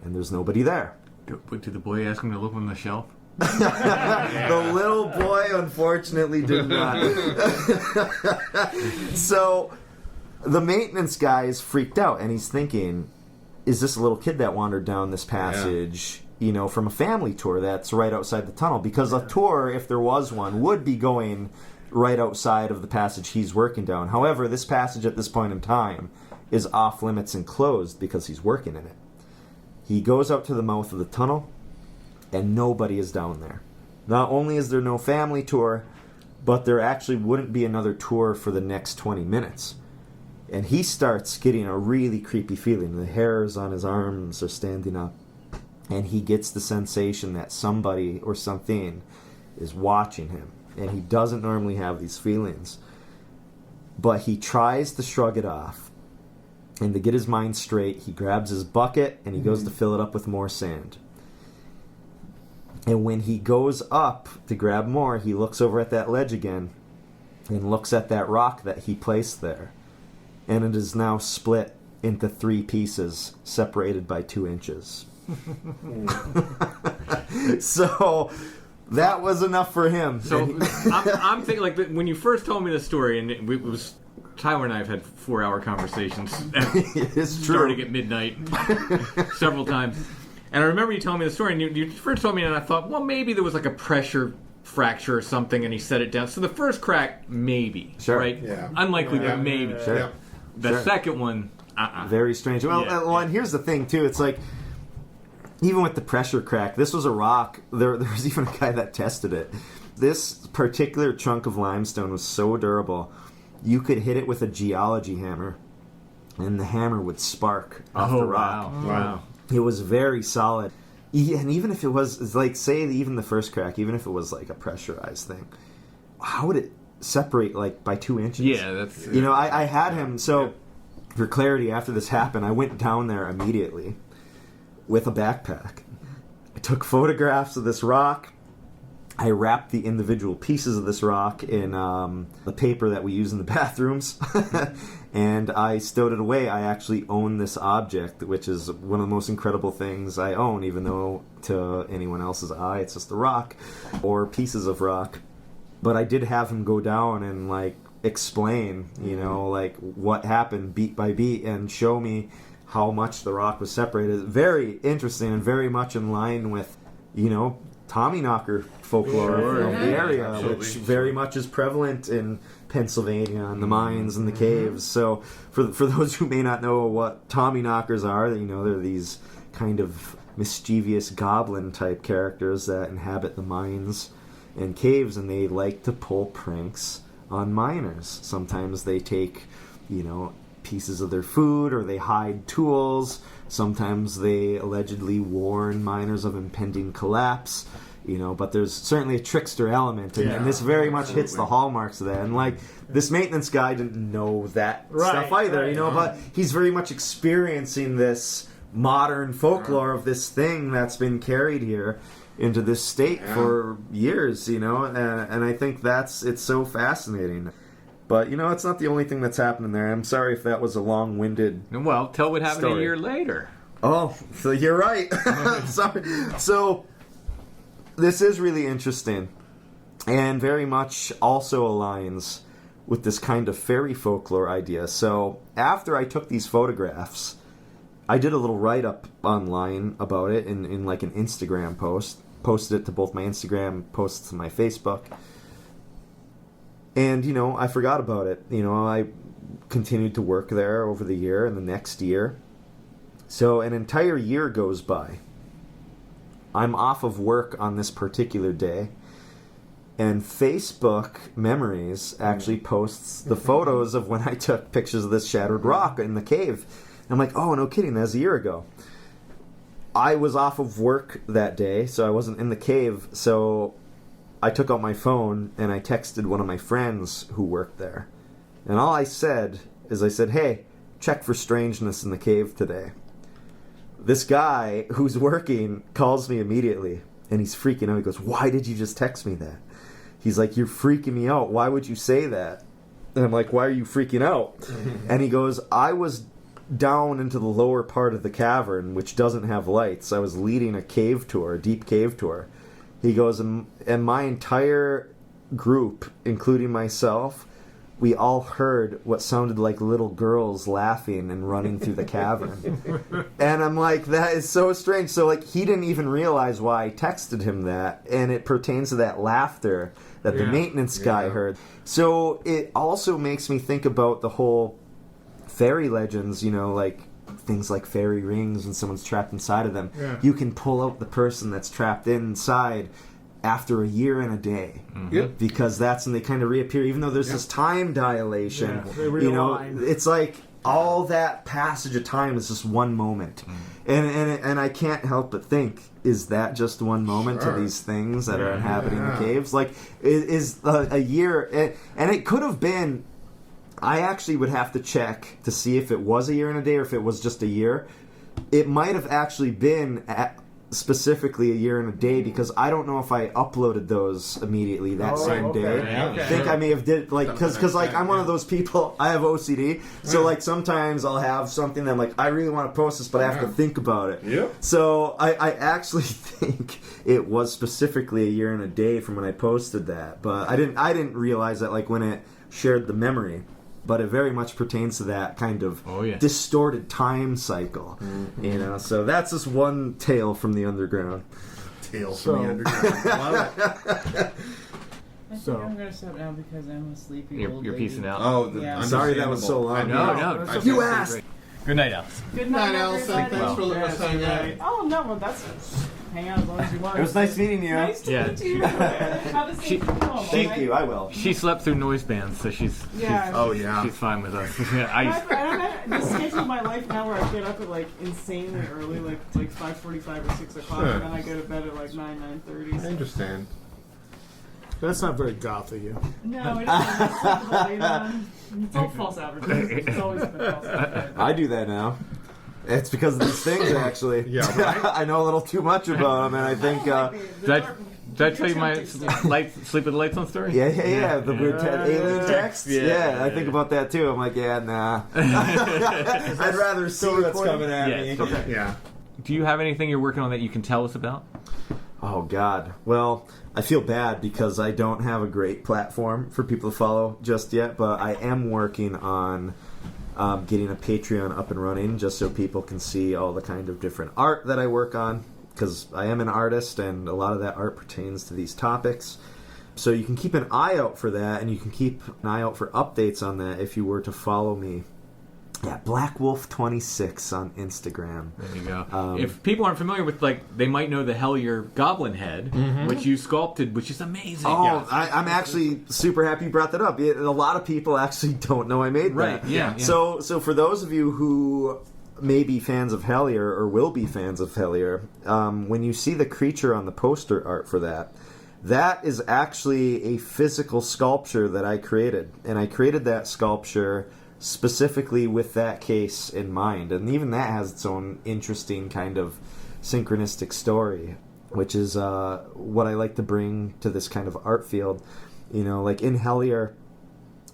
and there's nobody there. Did the boy ask him to look on the shelf? The little boy unfortunately did not. So the maintenance guy is freaked out, and he's thinking, is this a little kid that wandered down this passage, from a family tour that's right outside the tunnel? Because a tour, if there was one, would be going right outside of the passage he's working down. However, this passage at this point in time is off limits and closed because he's working in it. He goes out to the mouth of the tunnel, and nobody is down there. Not only is there no family tour, but there actually wouldn't be another tour for the next 20 minutes. And he starts getting a really creepy feeling. The hairs on his arms are standing up. And he gets the sensation that somebody or something is watching him. And he doesn't normally have these feelings. But he tries to shrug it off. And to get his mind straight, he grabs his bucket and he goes to fill it up with more sand. And when he goes up to grab more, he looks over at that ledge again and looks at that rock that he placed there. And it is now split into 3 pieces, separated by 2 inches. So that was enough for him. So I'm thinking, like, when you first told me the story, and it was Tyler and I have had 4-hour conversations. It's true. Starting at midnight several times. And I remember you telling me the story, and you first told me, and I thought, well, maybe there was like a pressure fracture or something, and he set it down. So the first crack, maybe, sure. Right? Yeah. Unlikely, but maybe. Sure. Yeah. The second one, Very strange. Well, and here's the thing, too. It's like, even with the pressure crack, this was a rock. There was even a guy that tested it. This particular chunk of limestone was so durable, you could hit it with a geology hammer, and the hammer would spark off the rock. Wow. It was very solid. And even if it was, like, say, even the first crack, even if it was, like, a pressurized thing, how would it separate, like, by 2 inches? Yeah, that's... I had him, so, for clarity, after this happened, I went down there immediately with a backpack. I took photographs of this rock. I wrapped the individual pieces of this rock in the paper that we use in the bathrooms. And I stowed it away. I actually own this object, which is one of the most incredible things I own, even though to anyone else's eye it's just a rock or pieces of rock. But I did have him go down and, like, explain, like, what happened beat by beat and show me how much the rock was separated. Very interesting and very much in line with, Tommyknocker folklore of the area, absolutely. which very much is prevalent in Pennsylvania and the mines and the caves. So for those who may not know what Tommyknockers are, they're these kind of mischievous goblin type characters that inhabit the mines and caves, and they like to pull pranks on miners. Sometimes they take, pieces of their food, or they hide tools. Sometimes they allegedly warn miners of impending collapse. But there's certainly a trickster element, and this very much hits the hallmarks of that. And this maintenance guy didn't know that stuff either, but he's very much experiencing this modern folklore of this thing that's been carried here into this state for years, and I think it's so fascinating. But, it's not the only thing that's happening there. I'm sorry if that was a long-winded Well, tell what happened story. a year later. Oh, so you're right. Sorry. So this is really interesting, and very much also aligns with this kind of fairy folklore idea. So after I took these photographs, I did a little write-up online about it in like an Instagram post. Posted it to both my Instagram, posted to my Facebook. And, I forgot about it. I continued to work there over the year and the next year. So an entire year goes by. I'm off of work on this particular day, and Facebook Memories actually posts the photos of when I took pictures of this shattered rock in the cave. I'm like, oh, no kidding, that's a year ago. I was off of work that day, so I wasn't in the cave, so I took out my phone and I texted one of my friends who worked there. And all I said is, hey, check for strangeness in the cave today. This guy who's working calls me immediately, and he's freaking out. He goes, why did you just text me that? He's like, you're freaking me out. Why would you say that? And I'm like, why are you freaking out? And he goes, I was down into the lower part of the cavern, which doesn't have lights. I was leading a cave tour, a deep cave tour. He goes, and my entire group, including myself, we all heard what sounded like little girls laughing and running through the cavern. And I'm like, that is so strange. So, he didn't even realize why I texted him that, and it pertains to that laughter that the maintenance guy heard. So it also makes me think about the whole fairy legends, things like fairy rings when someone's trapped inside of them. Yeah. You can pull out the person that's trapped inside after a year and a day. Yep. Because that's when they kind of reappear, even though there's this time dilation. Yeah, they realign. It's like all that passage of time is just one moment. And I can't help but think, is that just one moment to these things that are inhabiting the caves? Is a year, and it could have been, I actually would have to check to see if it was a year and a day or if it was just a year. It might have actually been specifically a year and a day, because I don't know if I uploaded those immediately that same day. Yeah, I think I may have did, because I'm one of those people, I have OCD, so sometimes I'll have something that I'm I really want to post this, but I have to think about it. Yep. So I actually think it was specifically a year and a day from when I posted that, but I didn't realize that when it shared the memory. But it very much pertains to that kind of distorted time cycle, So that's just one tale from the underground. Tales from the underground. Love it. I think I'm gonna stop now because I'm a sleepy You're old lady. piecing out. Oh, Sorry that was so long. No. You asked. Good night, Alice. Good Night, night, Alison. everybody. Thanks for letting us hang out. Oh no, well that's hang out as long as you want. It was nice meeting you. Nice to Yeah. meet you. Have a safe trip home. Thank you. I will. She slept through noise bands, so she's Oh, yeah. she's fine with us. I don't know the schedule of my life now where I get up at insanely early, like 5:45 or 6 o'clock, and then I go to bed at 9:30. I understand. That's not very goth of you. No, it isn't. It's all false advertising. It's always been false advertising. I do that now. It's because of these things, actually. Yeah, right? I know a little too much about them, and I think... Did I tell you my sleep with the lights on story? Yeah. The weird alien text. Yeah, I think about that too. I'm like, nah. I'd rather see what's coming at me. Okay. Yeah. Do you have anything you're working on that you can tell us about? Oh, God. Well, I feel bad because I don't have a great platform for people to follow just yet, but I am working on getting a Patreon up and running just so people can see all the kind of different art that I work on, because I am an artist and a lot of that art pertains to these topics. So you can keep an eye out for that, and you can keep an eye out for updates on that if you were to follow me Yeah, Black Wolf 26 on Instagram. There you go. If people aren't familiar with, like, they might know the Hellier goblin head, which you sculpted, which is amazing. Oh, yeah. I'm actually super happy you brought that up. A lot of people actually don't know I made that. Right, yeah. So for those of you who may be fans of Hellier or will be fans of Hellier, when you see the creature on the poster art for that is actually a physical sculpture that I created. And I created that sculpture specifically with that case in mind. And even that has its own interesting kind of synchronistic story, which is what I like to bring to this kind of art field. You know, like in Hellier,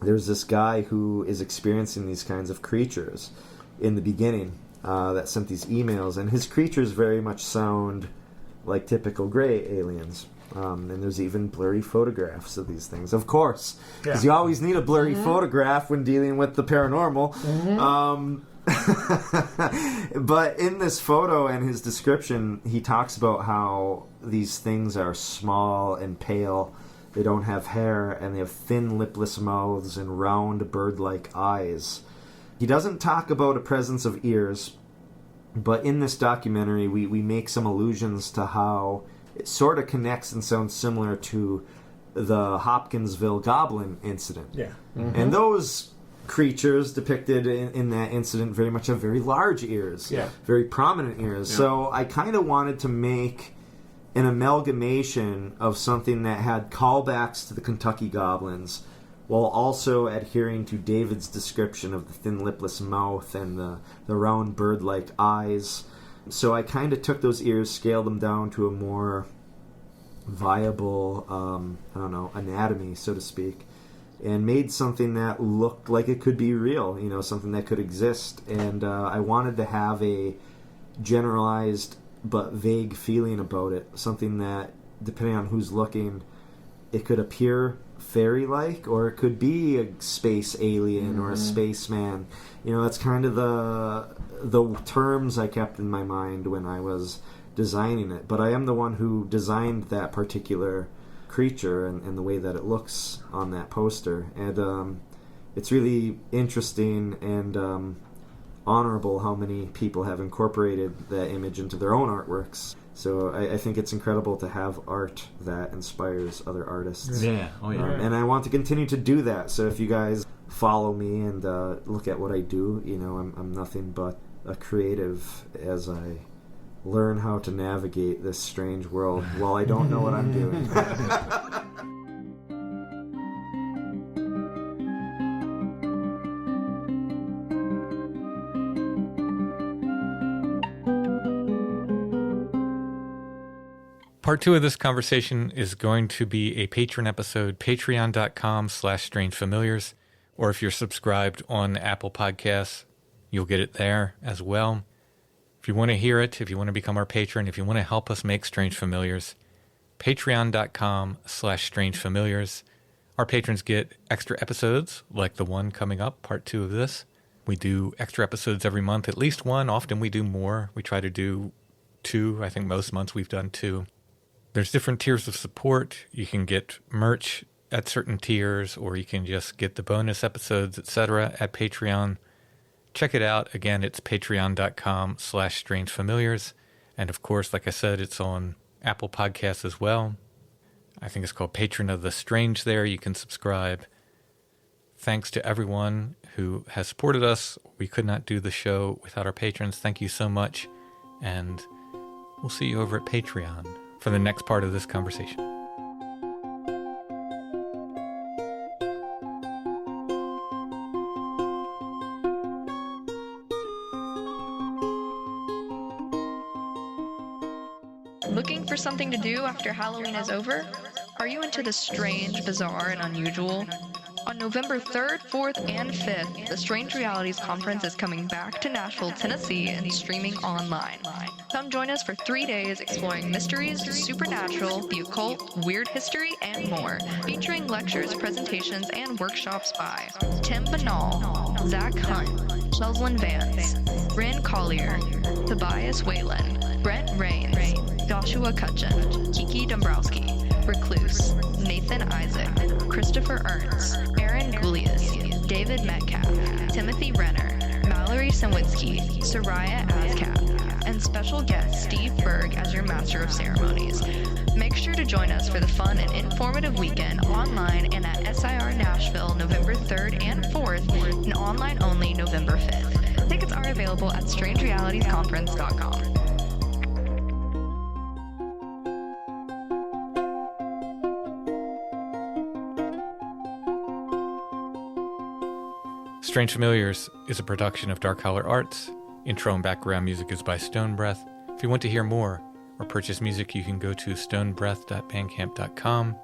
there's this guy who is experiencing these kinds of creatures in the beginning that sent these emails, and his creatures very much sound like typical gray aliens. And there's even blurry photographs of these things, of course, because you always need a blurry photograph when dealing with the paranormal. But in this photo and his description, he talks about how these things are small and pale. They don't have hair, and they have thin, lipless mouths and round, bird-like eyes. He doesn't talk about a presence of ears, but in this documentary, we make some allusions to how it sort of connects and sounds similar to the Hopkinsville Goblin incident. Yeah. And those creatures depicted in that incident very much have very large ears. Yeah. Very prominent ears. Yeah. So I kind of wanted to make an amalgamation of something that had callbacks to the Kentucky Goblins while also adhering to David's description of the thin lipless mouth and the round bird-like eyes. So I kind of took those ears, scaled them down to a more viable, anatomy, so to speak, and made something that looked like it could be real, something that could exist. And I wanted to have a generalized but vague feeling about it, something that, depending on who's looking, it could appear fairy-like, or it could be a space alien or a spaceman. That's kind of the terms I kept in my mind when I was designing it. But I am the one who designed that particular creature and the way that it looks on that poster. And it's really interesting and honorable how many people have incorporated that image into their own artworks. So I think it's incredible to have art that inspires other artists. Yeah, oh yeah. And I want to continue to do that. So if you guys follow me and look at what I do, I'm nothing but a creative as I learn how to navigate this strange world while I don't know what I'm doing. Part 2 of this conversation is going to be a patron episode, patreon.com/strangefamiliars, or if you're subscribed on Apple Podcasts, you'll get it there as well. If you want to hear it, if you want to become our patron, if you want to help us make Strange Familiars, patreon.com/strangefamiliars. Our patrons get extra episodes, like the one coming up, part 2 of this. We do extra episodes every month, at least one. Often we do more. We try to do 2. I think most months we've done 2. There's different tiers of support. You can get merch at certain tiers, or you can just get the bonus episodes, etc. at Patreon. Check it out. Again, it's patreon.com/strangefamiliars. And of course, like I said, it's on Apple Podcasts as well. I think it's called Patron of the Strange there. You can subscribe. Thanks to everyone who has supported us. We could not do the show without our patrons. Thank you so much. And we'll see you over at Patreon for the next part of this conversation. Looking for something to do after Halloween is over? Are you into the strange, bizarre, and unusual? On November 3rd, 4th, and 5th, the Strange Realities Conference is coming back to Nashville, Tennessee, and streaming online. Come join us for 3 days exploring mysteries, supernatural, the occult, weird history, and more, featuring lectures, presentations, and workshops by Tim Banal, Zach Hunt, Cheslin Vance, Bryn Collier, Tobias Whalen, Brent Rains, Joshua Cutchin, Kiki Dombrowski, Recluse, Nathan Isaac, Christopher Ernst, Aaron Goulias, David Metcalf, Timothy Renner, Mal Mallory Sawinski, Seriah as Cat, and special guest Steve Berg as your Master of Ceremonies. Make sure to join us for the fun and informative weekend online and at SIR Nashville November 3rd and 4th and online only November 5th. Tickets are available at strangerealitiesconference.com. Strange Familiars is a production of Dark Howler Arts. Intro and background music is by Stone Breath. If you want to hear more or purchase music, you can go to stonebreath.bandcamp.com.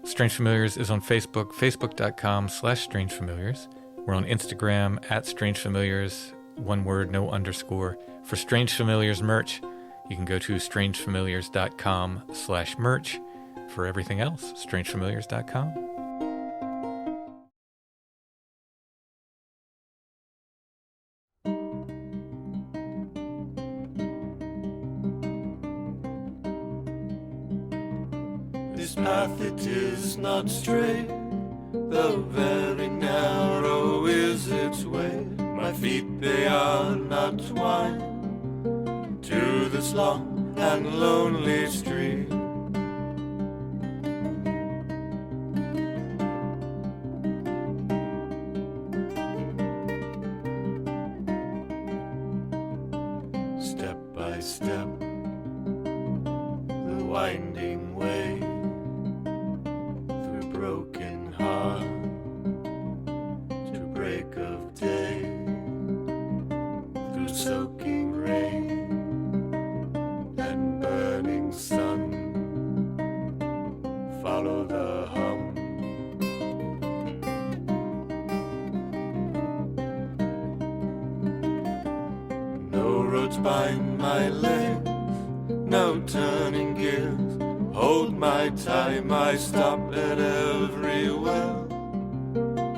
Strange Familiars is on Facebook, facebook.com/strangefamiliars. We're on Instagram @strangefamiliars, one word, no underscore. For Strange Familiars merch, you can go to strangefamiliars.com/merch. For everything else, strangefamiliars.com. This path it is not straight, though very narrow is its way. My feet they are not twined to this long and lonely street. Step by step, the winding way through broken heart to break of day, through soaking rain and burning sun. Follow the hum. No roads bind my legs, no turning gears. Hold my time, I stop at every well.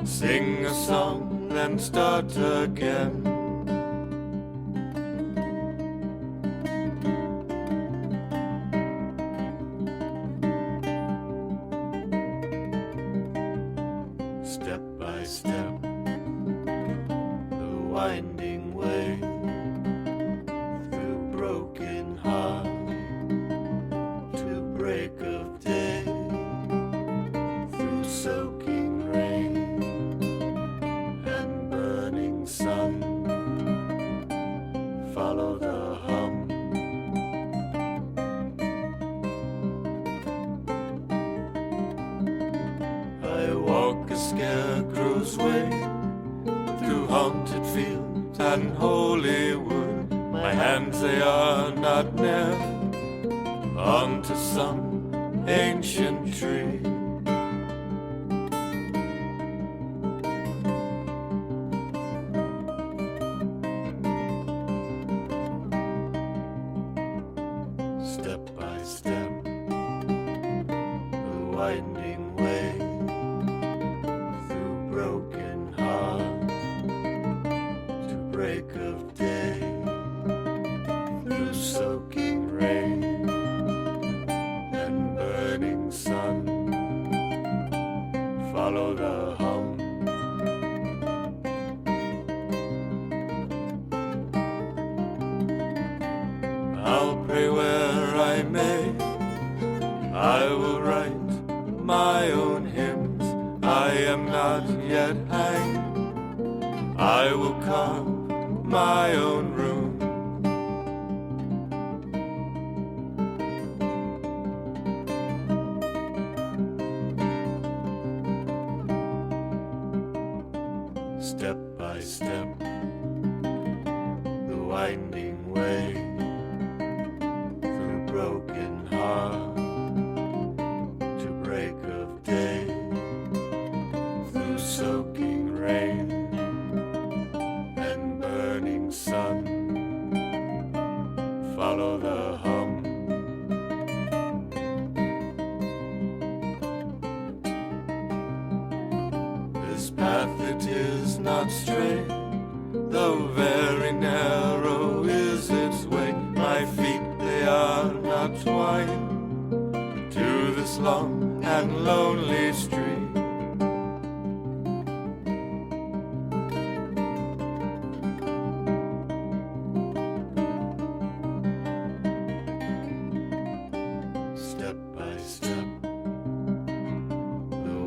Sing a song, then start again. Step by step, the winding way through broken heart to break of day, through soaking rain and burning sun. Follow the hum. I walk a scarecrow's way through haunted fields and holy wood. My hands they are not nailed onto some ancient tree. Step by step, the winding way through broken heart to break of day, through soaking rain and burning sun. Follow the hum. I'll pray where I may, I will write my own hymns. I am not yet hanged, I will carve my own room. Step by step, the winding way through broken heart to break of day, through soaking rain and burning sun. Follow the hum. This path it is not straight, though very narrow is its way. My feet they are not twined to this long and lonely street.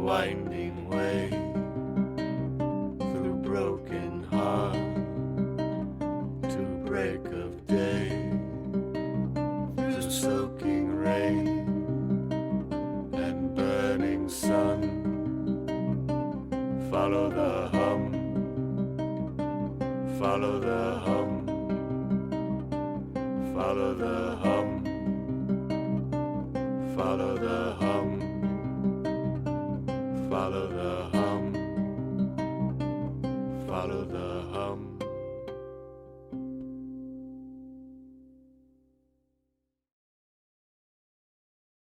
winding way, through broken heart to break of day, through soaking rain and burning sun. Follow the hum, follow the hum, follow the hum, follow the hum, follow the hum.